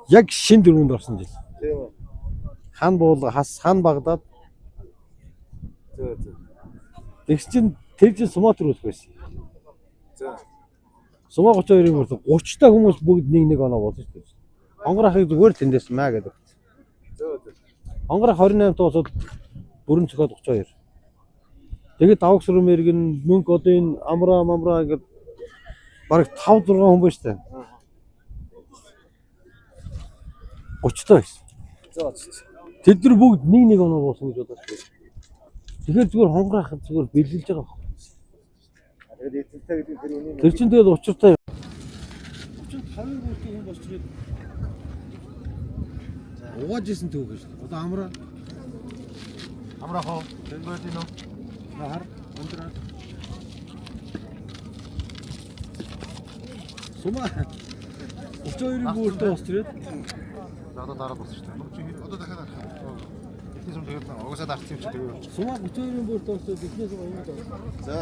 Яг шин дөрвөнд орсон жил. Тийм. Хан буул хан Багдад. Зөө. Тэгс чин тэр жил сумаа төрүүлэх байсан. За. Сумаа 32-ын мөрөд 30 та хүмүүс бүгд нэг оноо болсон шүү дээ. Хонгороохыг зүгээр тэндээс маа гэдэг. Зөө. Хонгороо 28 туусаад бүрэн цохоод 32. Тэгээд давх сүрэн мэргэн мөнгө одоо энэ амраа гэдэг бараг 5 6 хүн байна шүү дээ. 30 та байсан. Зөө. Тэд нар бүгд нэг оноо буусан гэж бодож байна. Тэгэхээр зүгээр хонгороох зүгээр бэлгэлж байгаа байна. Тэгээд эцэлтэй гэдэг тэр үнийг Тэр чинь тэгээд учиртай 35 бүртээ хүн босч ирээд угааж исэн төв гэж. Одоо амраа хоо тэнгүүд энэ хар өндраа сумаа 32-ын бүртээ босч ирээд одоо дараа болсон шүү дээ. Одоо дахиад арах. Эхний сум тэгээд угаасаа дарсан юм чи тэгээд. сумаа 32-ын бүртээ босч эхнээс оюун даа. За.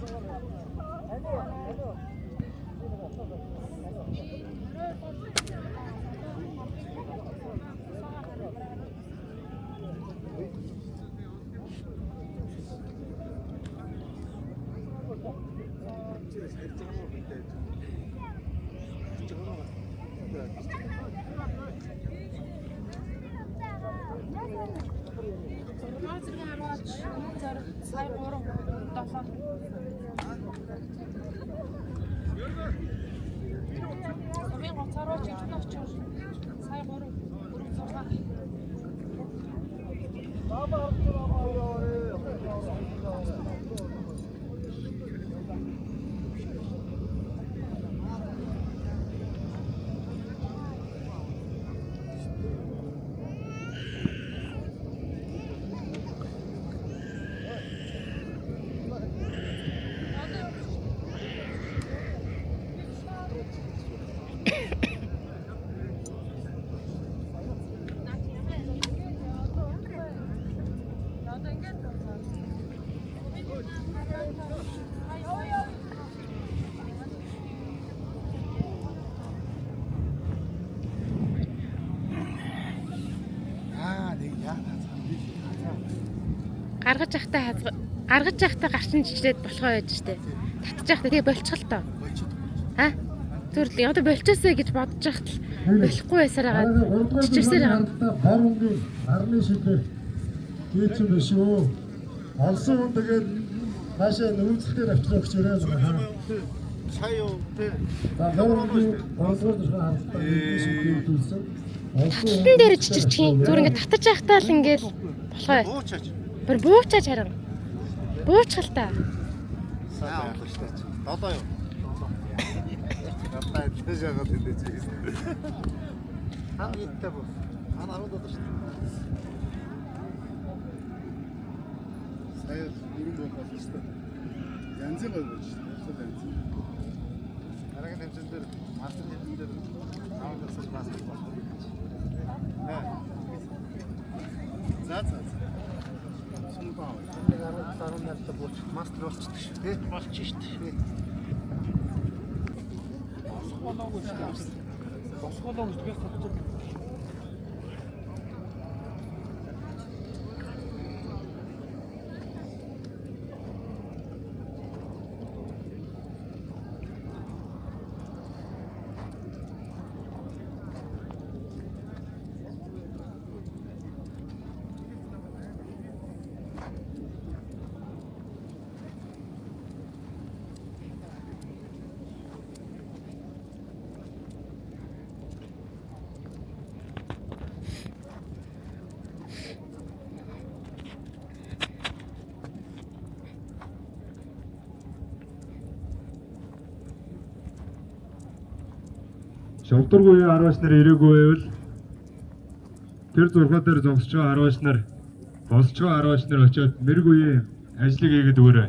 Сая 'Гаргаж явахдаа гарчин жижигрээд болохоо байж штэ. Татчих явахдаа тэгээ болчихл тоо. Аа? Зүр одоо болчихсоо гэж бодож яхад л болохгүй байсаар байгаа. Чичирсээр байгаа. Гар өнгийн арны шидлэр хийсэн биш үү? Олсон хүн тэгээд наашаа нүүцлээр авчрах гэж өрөө байгаа. Сая юу тий. За нүүрийн боловсрол дөрөв харалтаа хийсэн зүйлсэн. Таталтан дээр чичирчих юм. Зүр ингээд татаж явахдаа л ингээд болохоо. Буучаач. Бүр буучаач харин. Буучхал та. Сайн авах штэ. Долоо юу? Гадаа идэж яагаад идэж байсан. Хаа идэх бос. Хаа 10 долоо штэ. Сая бүрэн болох штэ. Янзын гол байж штэ. Янз. Аргагийн хэмжээнд дээр мастер хэмжээнд дээр аваад тасаж мастер болох. За. Нэг 10 нартай бууч мастер болчихсон шүү дээ. Болчих шүү дээ. Босголоо гэж би татчих. Шовдургүй арваач нар ирээгүй байвал тэр зурхаа дээр зогсож байгаа арваач нар босч байгаа арваач нар очиод мэрэг үеийн ажлыг хийгээд өгөөрэй.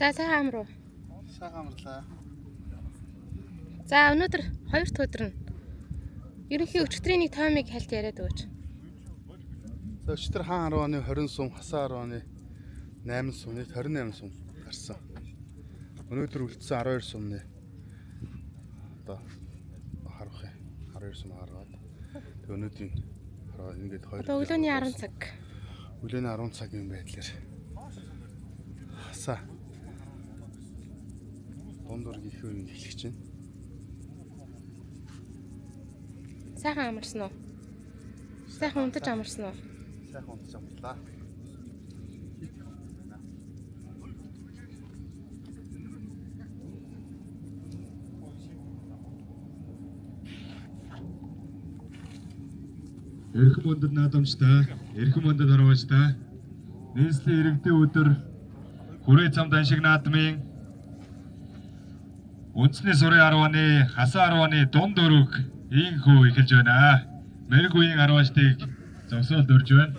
За сайхан амруу. Сайхан амарлаа. За өнөөдөр 2 дахь өдөр нь ерөнхий өчигдрийн нэг таймыг хальт яриад өгөөч. За өчтөр хаан 10 оны 20 сум, хасаа 10 оны 8 сумны 28 сум гарсан. Өнөөдөр үлдсэн 12 сумны одоо харуулах юм. 12 сум хараад. Тэг өнөөдрийн хараад ингээд 2. Одоо өглөөний 10 цаг. Өглөөний 10 цагийн байдлаар хасаа дундуур гих үеийг эхлэж байна. Сайхан амарсан уу? Сайхан унтаж амарсан уу? Сайхан унтаж амарлаа. Эрхэм өндөд наадамчтай, эрхэм өндөд орвоочтай. Нийслэлийн иргэдийн өдөр хүрээ зам даншиг наадмын Үндэсний сурын 10 оны, хасан 10 оны дунд өрөг ийхүү эхэлж байна. Мэрэг үеийн 10-аачдыг зогсоол дөрж байна.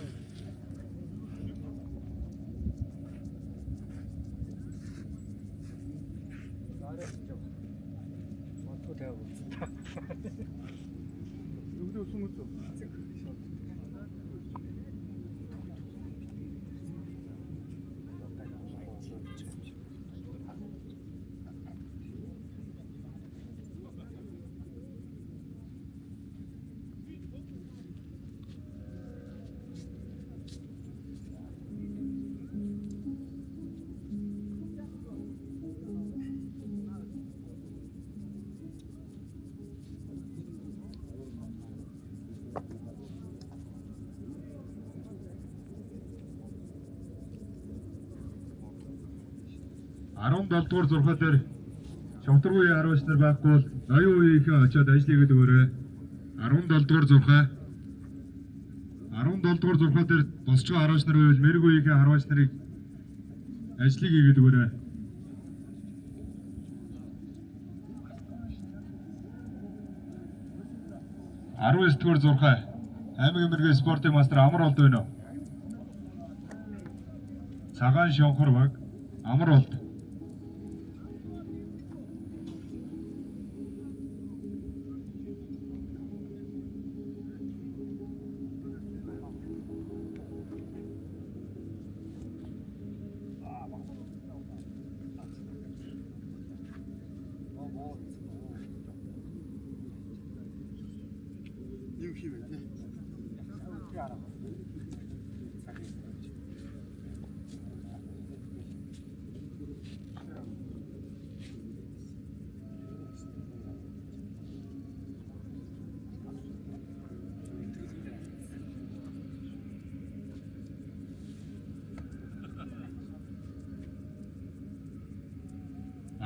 Өгдөө сүмэд. Дугаар зурхаа дээр шавтаргүй 10-аач нар байхгүй бол ноён үеийнхээ очиод ажлыг өгөөрэй. 17 дугаар зурхаа. 17 дугаар зурхаа дээр босч байгаа 10-аач нар байвал мэрэг үеийнхээ 10-аач нарыг ажлыг хийгээд өгөөрэй. Арван дугаар зурхаа. Аймаг мэргийн спортын мастер амар болд байна уу? Цагаан шонхор баг амар болд. Юу хийвэ те?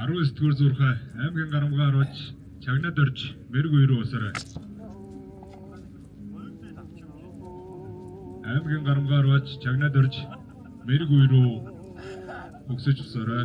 Арван дугаар зурхаа аймгийн гарамгаа оруулж чагнад орж мэрэг үе рүү усараа. Аймгийн гарамгаа оруулж чагнад орж мэрэг үе рүү өгсөж усараа.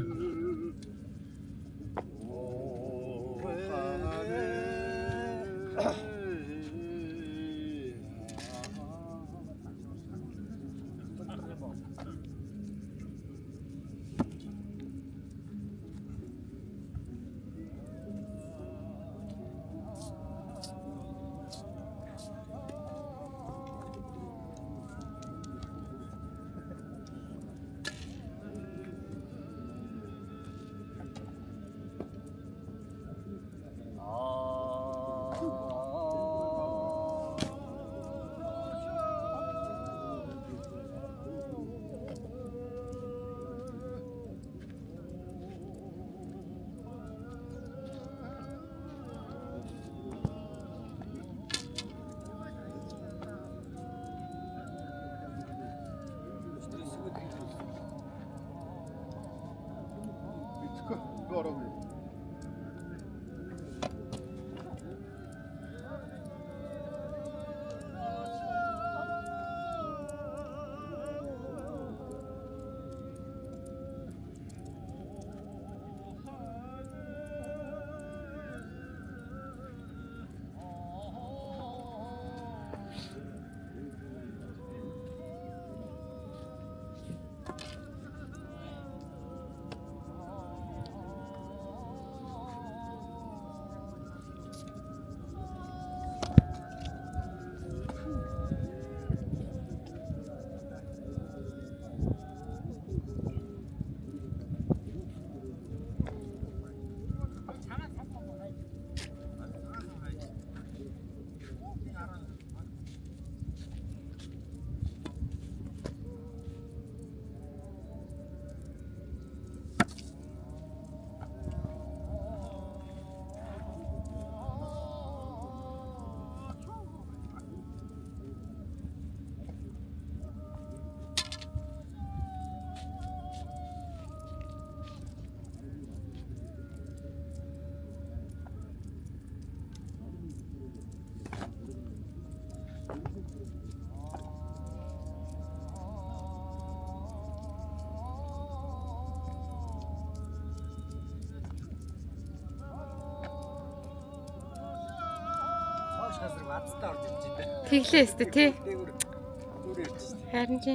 газар бадтай орж ирж байна. Тэглээ өстө тий. Зүгээр ирж байна. Харин чи.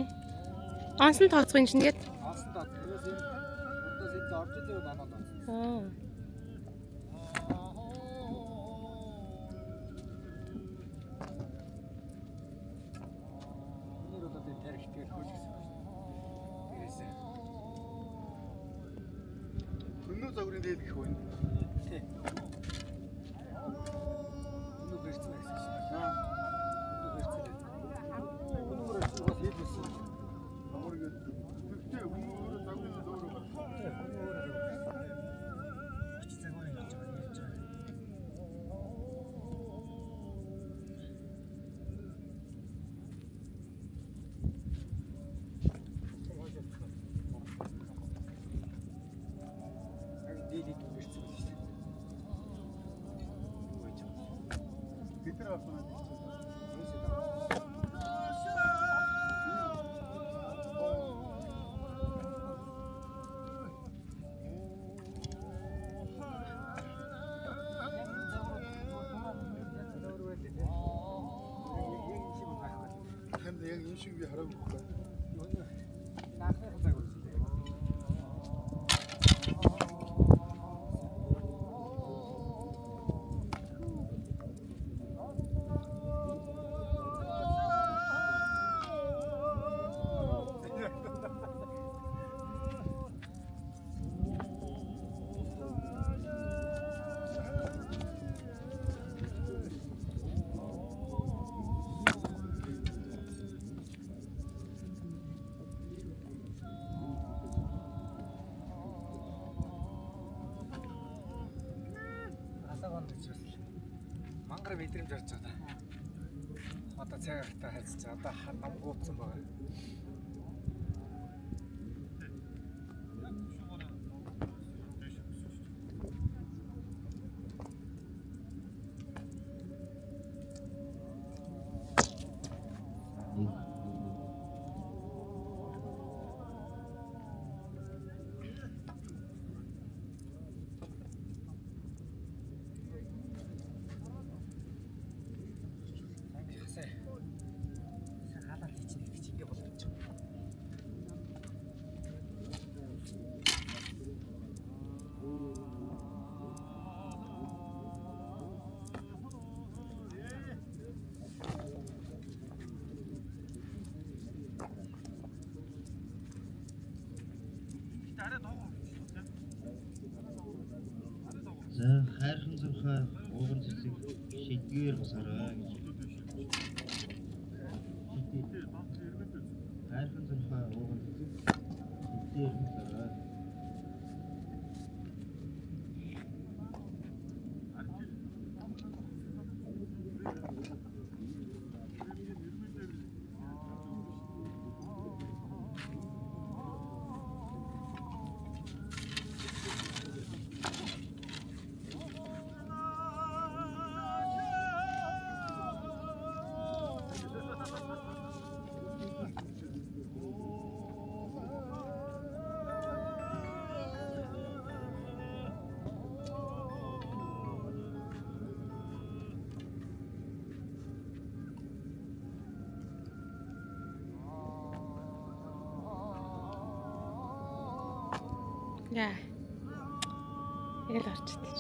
Онсон тооцох юм чинь гээд. Онсон доо. Юус энэ урдаас энд орж идэв оноод онсон. Аа. Энээр бол энэ тарих тэгэл хөөж гисэн байна. Тэрээсээ. Өнөө загварын дээд гэх үү? Тий. Өнөө бэрцэн гэсэн чинь. Өнөө бэрцэн. Өнөө бэрцэн бол хийлсэн. Амар ингэ. Тэгтээ өнөө загварын дөөрөө байна. Оч цагаар явж байгаа ярьж байгаа. Дээд бэрцэн биш үү? Бид нар авсан. Танд яг юм шиг би хараагүй байна. Наахны цаг үргэлж. Мангар мэдрэмж орж байгаа. Одоо цаг ахтай харьцаж одоо нам гуутсан байгаа. За хайрхан зурхай ууган цэцэг шидгээр босороо гэж. Хайрхан зурхай ууган цэцэг шидгээр босороо. Яа. Яг л орч идэж.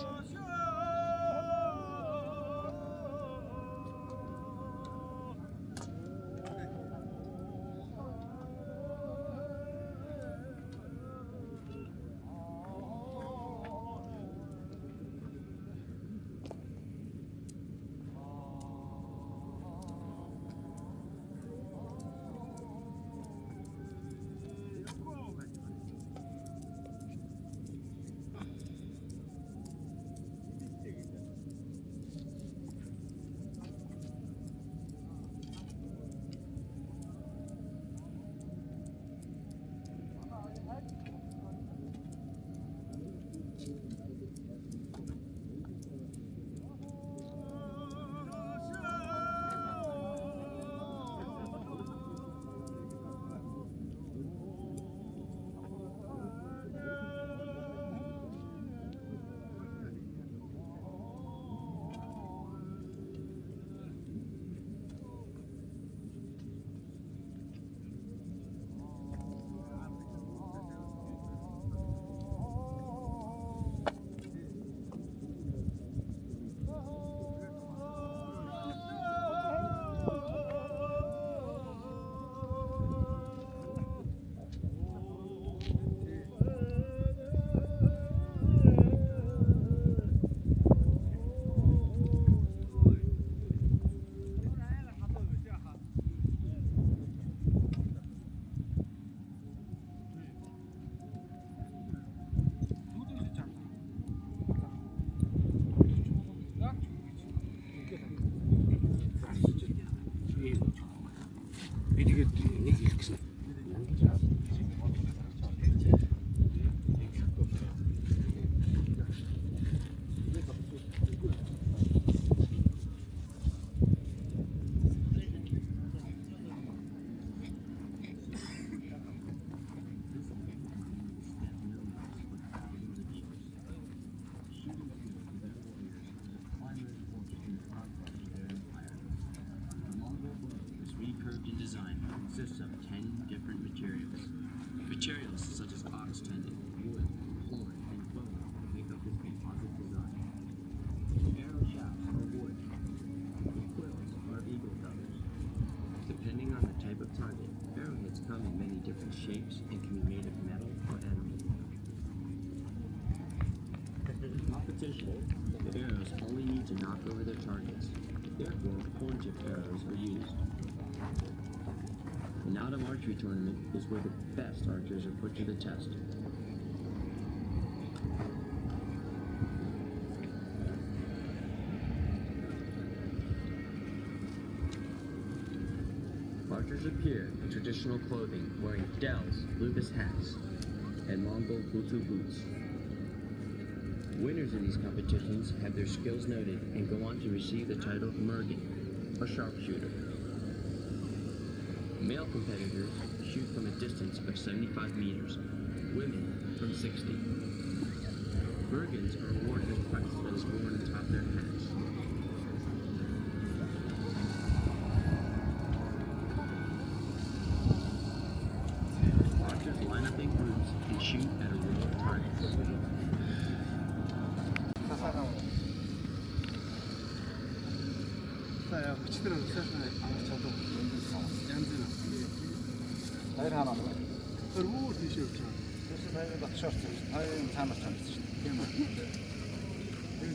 The arrows only need to knock over their targets. Therefore, horn-tipped arrows are used. An autumn archery tournament is where the best archers are put to the test. Archers appear in traditional clothing wearing dells, Lucas hats, and Mongol Butu boots. Winners in these competitions have their skills noted and go on to receive the title of Mergen, or sharpshooter. Male competitors shoot from a distance of 75 meters, women from 60. Mergens are awarded a crest that is worn atop their hats. Archers line up in groups and shoot at a row of targets. За яг хүчтэй өсөж авах чадвар янз бүр. Хоёр хаана байна? Тэр өөр тийш явж байгаа. Тэрс сайн батшаарч байна. Хоёр цаанаас чамс шүү дээ. Тийм үү?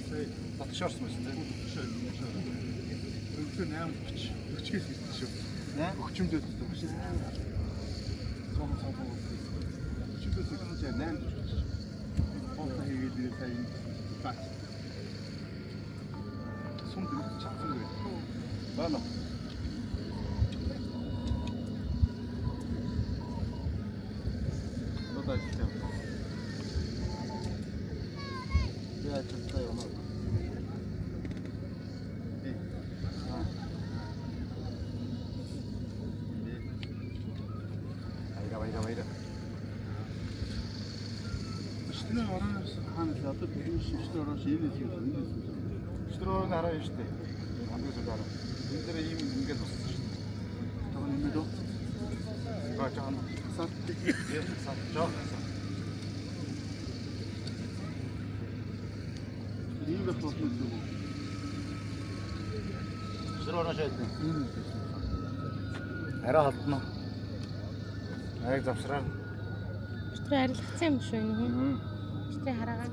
Тэр батшаарч байсан тийм үү? Өглөө 8:30 ирсэн шүү. 8:30-д ирсэн шүү. Цом өчигдөө секунд 8:40. Болтой хийгээд сайн бат. Сум дээр чацсан байх. Бана. Нодаа ихтэй. Яа чамтай юм уу? Айра. Шүтний ороос хаана л одоо бидний шүтний ороос энэ юм. Шүтрөө нараа юм штэ. Хамгийн сүүлд араа. Энэ дээр ийм ингээд боссон шүү дээ. Тэгвэл энэ дөө. Гачаан сат жоо. Ийм л болсон юм. Шүтрөө шээд. Араа халтна. Аяг завсраа. Шүтрээ арилгацсан юм шүү энэ. Шүтрээ хараагаа.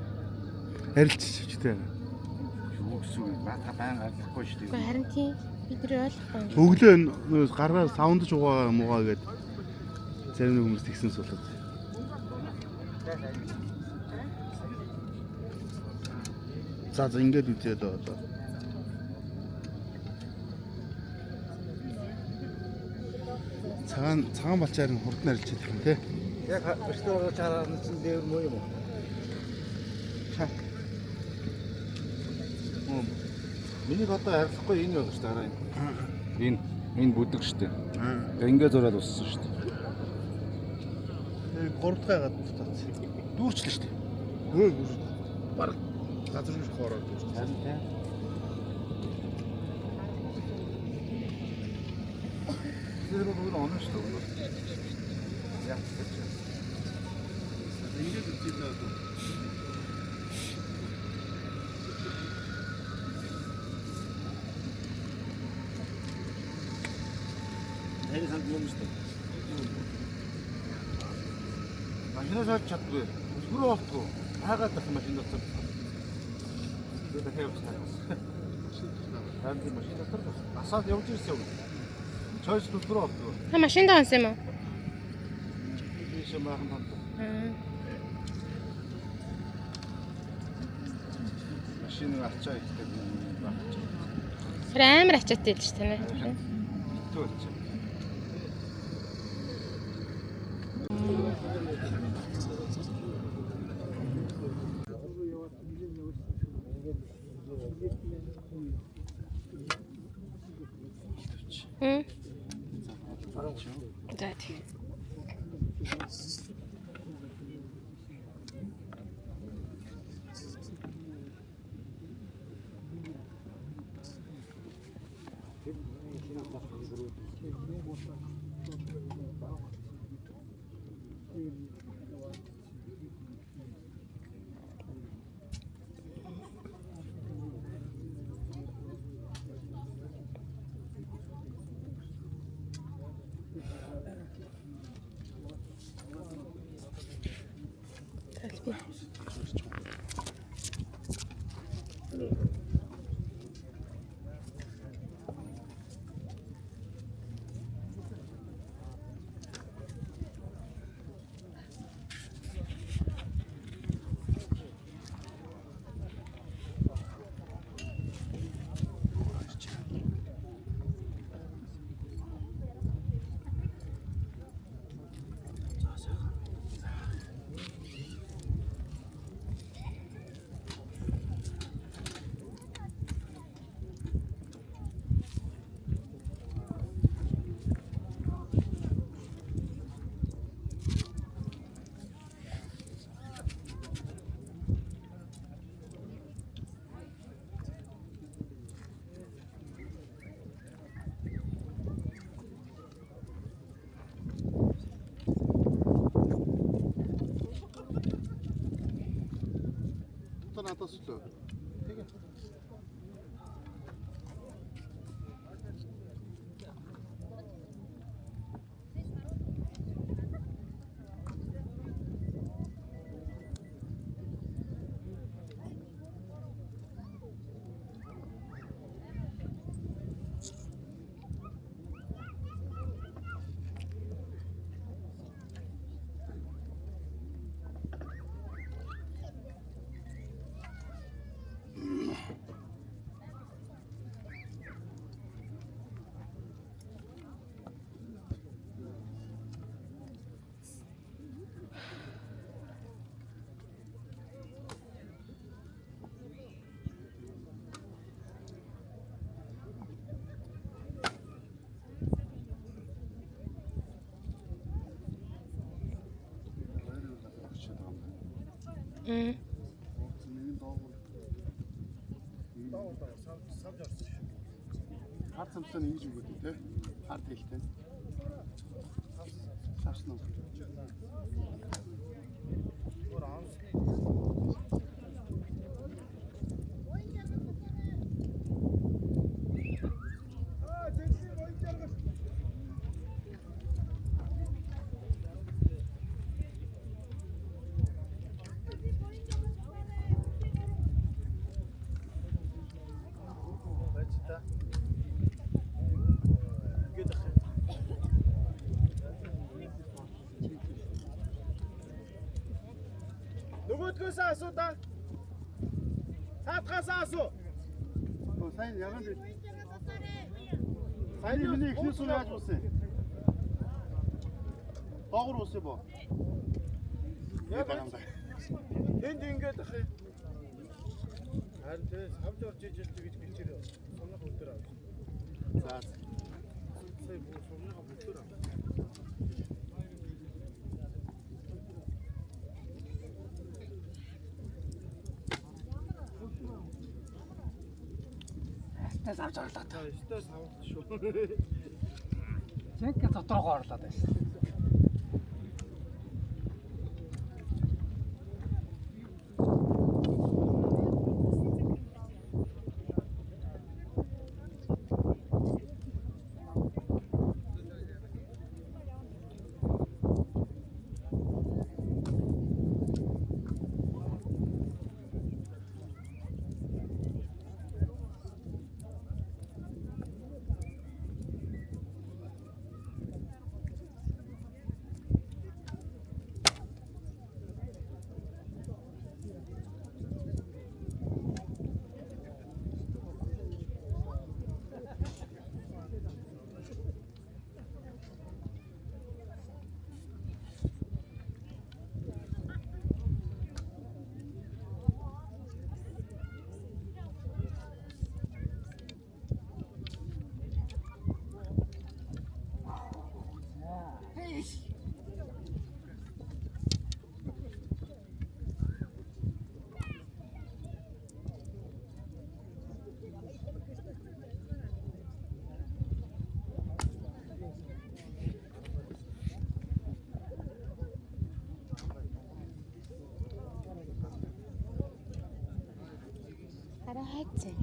Арилчих чтэй. Юу гэсэн үг бата баян арилахгүй шүү дээ. Гэхдээ харин тийм бид нар ойлгохгүй юм. Өглөө нөөс гараа саундж угаа муугаа гээд зарим нэг хүмүүс тэгсэн суулаад. За ингээд үзээд одоо. Цагаан балчаар нь хурд нарилчаад байна те. Яг өчтөр чараа чинь дээвэр муу юм уу? Миний одоо харахгүй энэ байна шүү дээ хараа. Энэ бүдэг шүү дээ. Ингээ зураад уссан шүү дээ. Тэгээ 3 дахь хагаад таац. Дүүрчлээ шүү дээ. Хөө баг газар шиг хоороод дүүрч. Харин тийм. Тэр өөр оноо шүү дээ. Яа. Ингээ зүтгэл одоо. Хайр ханд юм шүү дээ. Машинаа шалж чаддгүй. Өсгөрөө болтгоо. Хаагаад байх машин дотор. Тэгээд дахиад явчихсан. Харин машин дотор асаад явж ирсэн юм. Чойс өсгөрөө болтгоо. Та машинд онсон юм уу? Тийш maaхан ханд. Машиныг ачаа ихтэй баг. Амар ачаатай л шүү дээ. Төөч. За тийм. фото надаас өглөө. Тэгээ. Хар цамцаа ингэж өгөөд үү те. Хар тэлтэй. Савсан уу? Нөгөөдгөөсөө асуу та. Цаатгаасаа асуу. Сайн ягаан дээ. Сайн миний ихний сур яаж үсэн? Доогор үсэн бо. Яг энд ингээд ах. Харин тэ савж орж иж гэж бичээрээ. Сумнах өдөр авч. За. Сая буу сумнах өдөр авч. Тэс авч орлоо та. Өстөө савд шүү. Зэнк доторгоо орлоод байсан. Хараа хайцсан.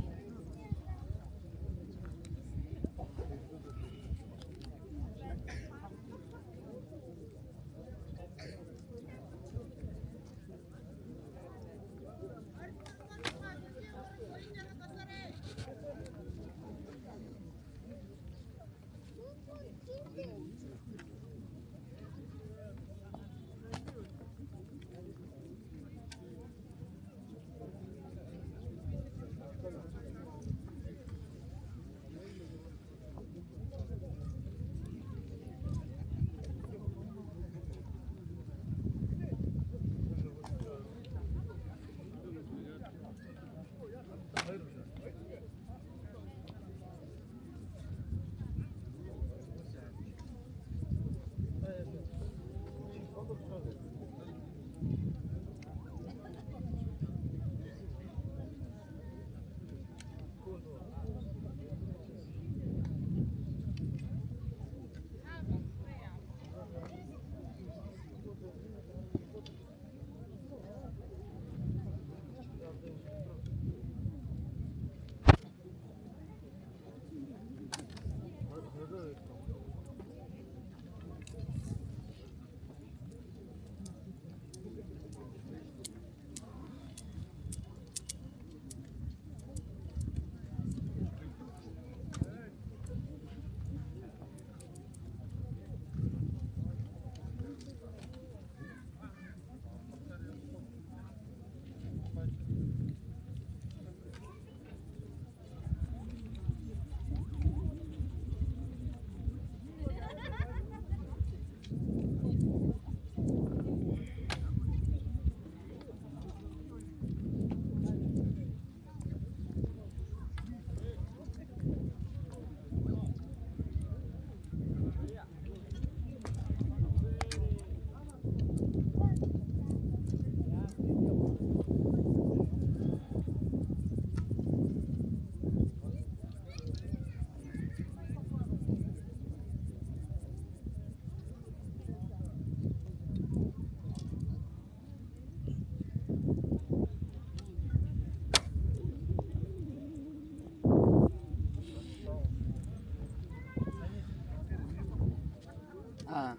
Аа.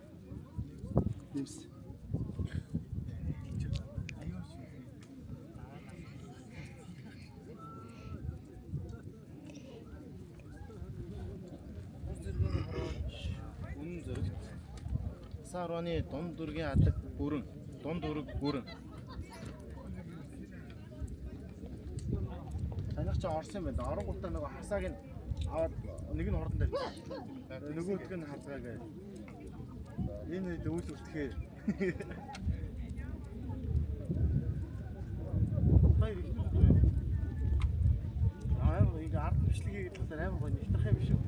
Нэмс. Үнэн зэрэг. Сар оны дунд дүргийн адаг бүрэн. Дунд дүрэг бүрэн. Танах ч орсон юм байна. Оронгуудаа нөгөө хасааг нь аваад нэг нь хордон тавьчих. Нөгөөдг нь хазгаа гээ. Энэ дүүл үлдэхээ. Баяр ихтэй. Ингээ ард бичлэгийг хэлэхээр амар гоё нэгтэх юм биш үү?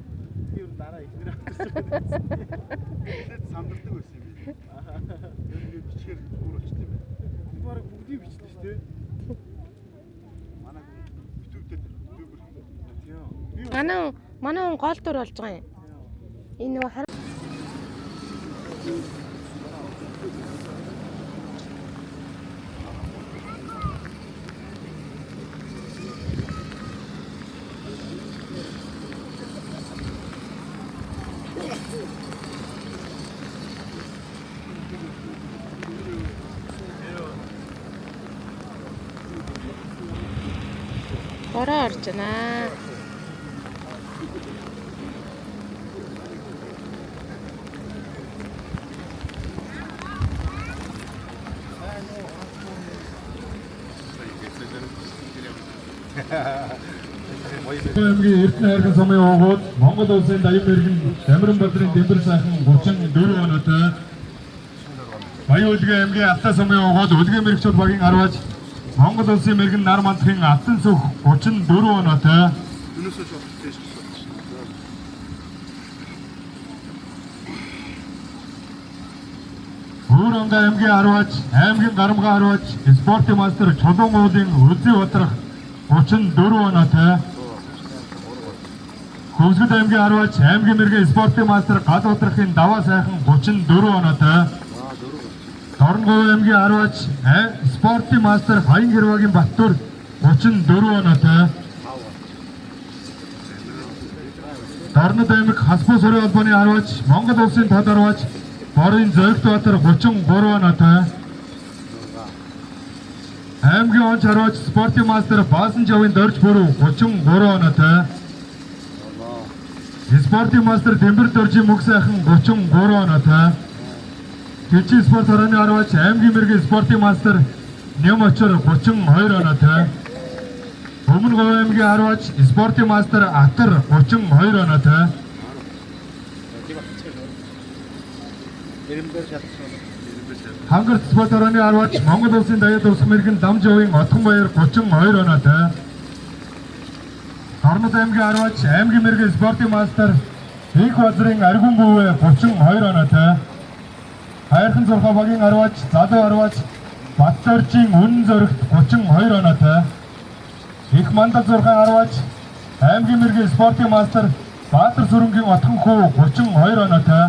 Би өөр дараа ихнэр авчихсан. Сандардаг байсан юм. Ингээ бичгээр бүр очт юм. Би бараг бүгдийг бичсэн шүү дээ. Манай битүүдэд дүүбэр. Тийм. Манай хүн гол дүр болж байгаа юм. Энэ нөгөө хараа бороо орж байна. аймгийн Эрдэнэ хайрхан сумын уугууд Монгол улсын даяар иргэн Дамиран Бадрын Дэмбэр сайхан 34 оноотой Баян Улгийн аймгийн Алтай сумын уугууд Улгийн мэрэгчүүд багийн 10-аж Монгол улсын мэрэгэн нар мандахын Алтан сүх 34 оноотой Юунаас шууд тийш гэсэн. Хөрөнгө аймгийн 10-аж аймгийн Гарамгаа 10-аж спортын мастер Чулуун уулын Үзий Бадрах 34 оноотой Хөвсгөл аймгийн 10-аж аймгийн мэрэгэн спортын мастер Гал Бадрахын Даваа сайхан 34 оноотой Дорногов аймгийн 10-аж спортын мастер Баян Хэрвагийн Баттүр 34 оноотой Дорнод аймаг Хасбуу сурын холбооны 10-аж Монгол улсын тод 10-аж Борын Зөөгт Баатар 33 оноотой аймгийн онц 10-аж спортын мастер Баасан Жавын Дорж Бүрүү 33 оноотой спортын мастер Дэмбэр Доржийн Мөг сайхан 33 оноотой Тэжи спорт хорооны 10-аж аймгийн мэрэгэн спортын мастер Нэм Очор 32 оноотой Өмнө Говь аймгийн 10-аж спортын мастер Атар 32 оноотой Хангарт спорт хорооны 10-аж Монгол улсын даяар дурсах мэрэгэн Дамжовын Отгонбаяр 32 оноотой Дорнод аймгийн 10-аж аймгийн мэрэгэн спортын мастер Их Базрын Аргун Бүүвэ 32 оноотой Хайрхан зурхаа багийн 10-аж Залуу 10-аж Баттөржийн Үнэн зөрөгт 32 оноотой Их Мандал зурхаа 10-аж аймгийн мэрэгэн спортын мастер Баатар Сүрэнгийн Отхон хүү 32 оноотой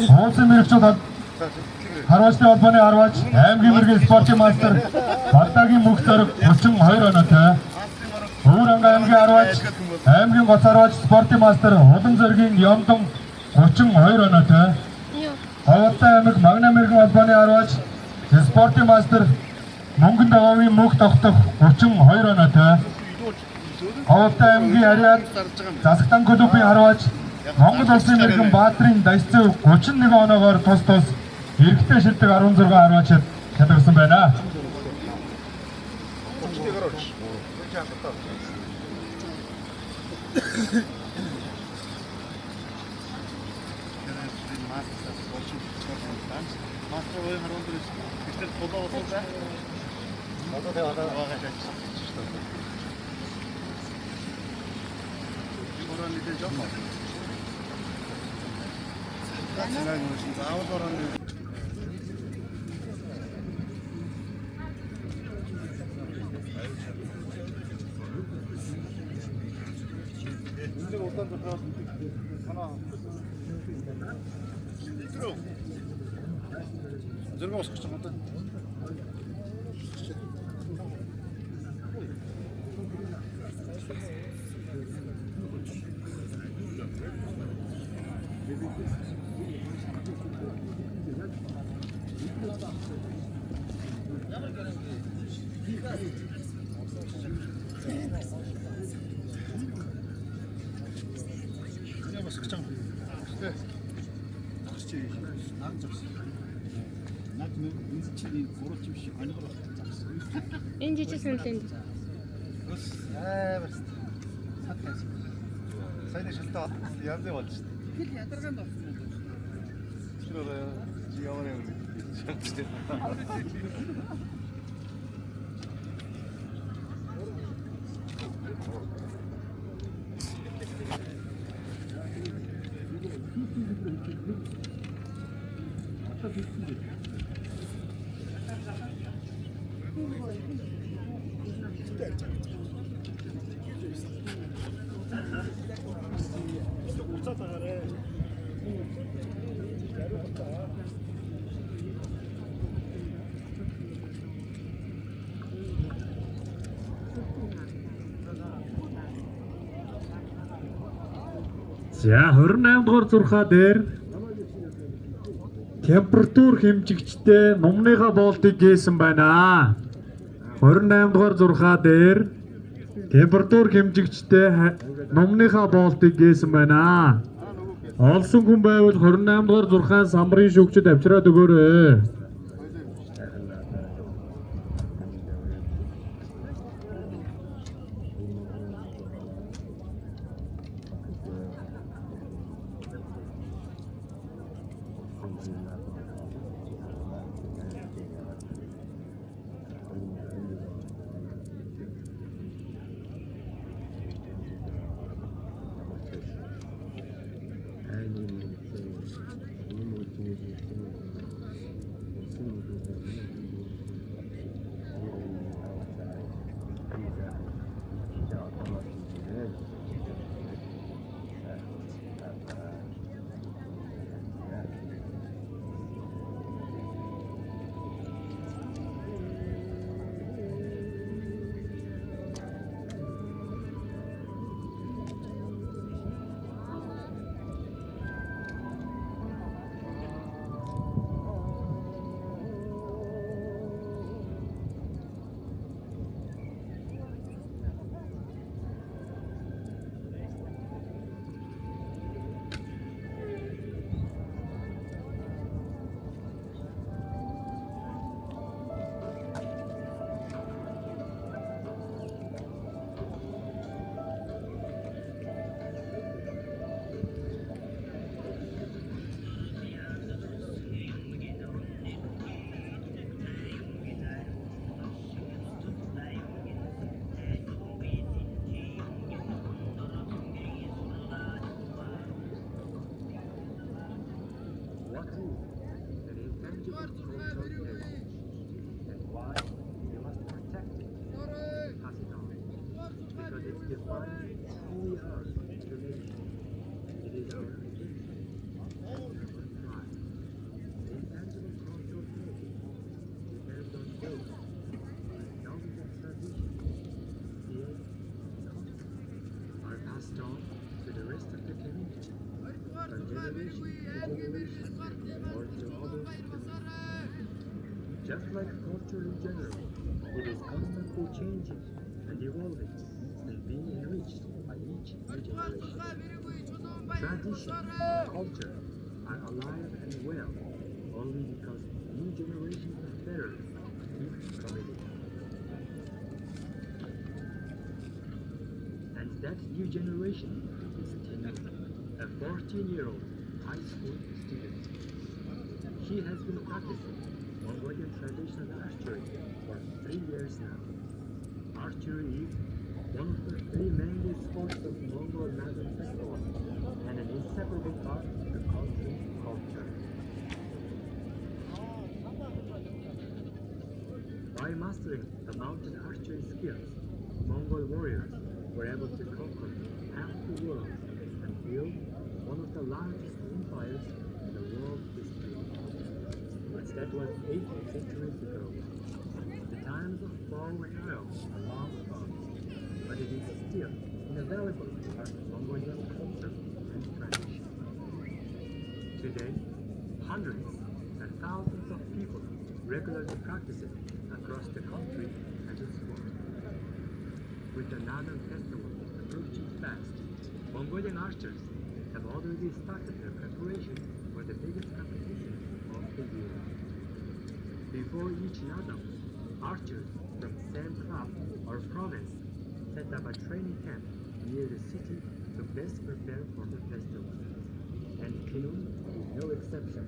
Уулсын мэрэгчүүд 10-ны холбооны 10-аж аймгийн мэрэгэн спортын мастер Бардагийн Мөнх зориг 32 оноотой Өвөрөнгө аймгийн 10-аж аймгийн Гоц 10-аж спортын мастер Улам зоригийн Ёмдон 32 оноотой Говьтай аймаг Магна мэрэгэн холбооны 10-аж спортын мастер Мөнгөн даваамын Мөнх тогтох 32 оноотой Говьтай аймгийн Ариад Засагтан клубын 10-аж Монгол улсын мэрэгэн Баатрын Дайцэв 31 оноогоор тус эрэгтэй шилдэг 16 10-аач шалгарсан байна. Зэрэг босгоч юм даа. бас гэж байгаа юм. Тэ. Тагч чи наад зогс. Наад нэг чинь гурван чим шиг аниграх зогс. Энэ жижиг саналын Бас амар саттай. Сайн шилтээ янз болж шүү дээ. Хэл ядаргаанд болсон юм байна. Тэр бол ямар юм шанттай. За 28 дугаар зурхаа дээр температур хэмжигчтэй нумныхаа болтыг гээсэн байна. 28 дугаар зурхаа дээр температур хэмжигчтэй нумныхаа болтыг гээсэн байна. Олсон хүн байвал 28 дугаар зурхаан самбарын шүүгчд авчираад өгөөрэй. Just like culture in general, it is constantly changing and evolving and being enriched by each new generation. Tradition and culture are alive and well only because new generations of bearers keep coming in. And that new generation is Tenu, a 14-year-old high school student. She has been practicing Mongolian traditional archery for 3 years now. Archery is one of the 3 mainly sports of Mongol Nagan Festival and an inseparable part of the country's culture. By mastering the mountain archery skills, Mongol warriors were able to conquer half the world and build one of the largest empires in the world's history. But that was 8 centuries ago. The times of bow and arrow are long gone, but it is still an invaluable part of Mongolian culture and tradition. Today, hundreds and thousands of people regularly practice it across the country as a sport. With the Naadam festival approaching fast, Mongolian archers have already started their preparation for the biggest competition of the year. Before each Naadam, archers from same club or province set up a training camp near the city to best prepare for the festival. And Kinun is no exception.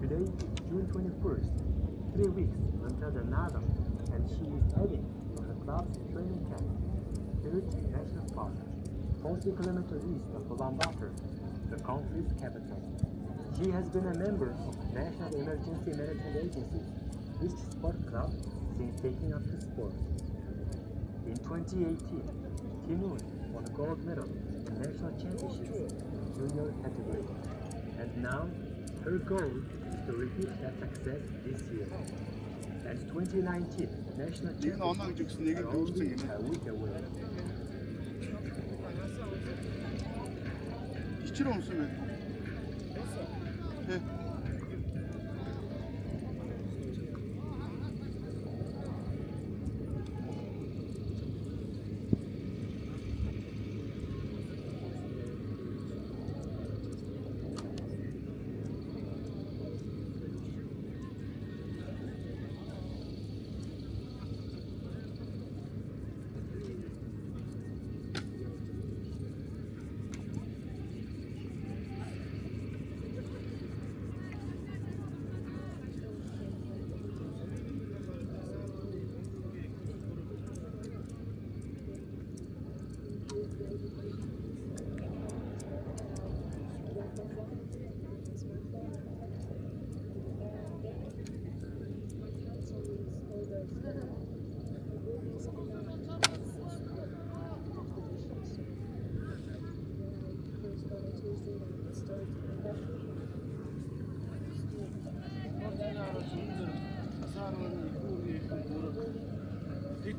Today is June 21st, 3 weeks until the Naadam, and she is heading to the club's training camp, Spirit National Park, 40 kilometers east of Ulaanbaatar, the country's capital. She has been a member of National Emergency Management Agency's East Sport Club since taking up the sport. In 2018, Tinun won a gold medal in national championships junior category, and now her goal is to repeat that success this year. As 2019 national championships are only a week away. 이치로 없으면. 네.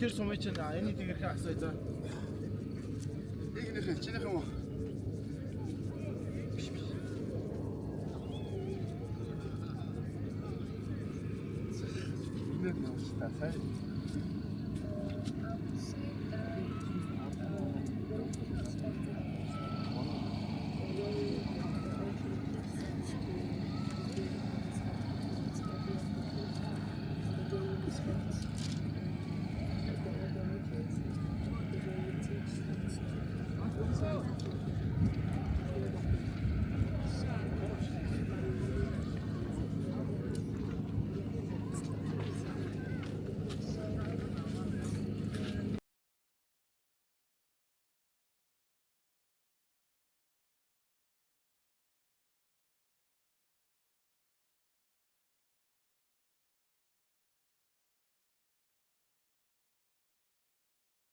Тэр сумын чинь энэ тийгэрхээ асууя за. Игнийхээ чинийх юм уу? Инээд явж та сайн.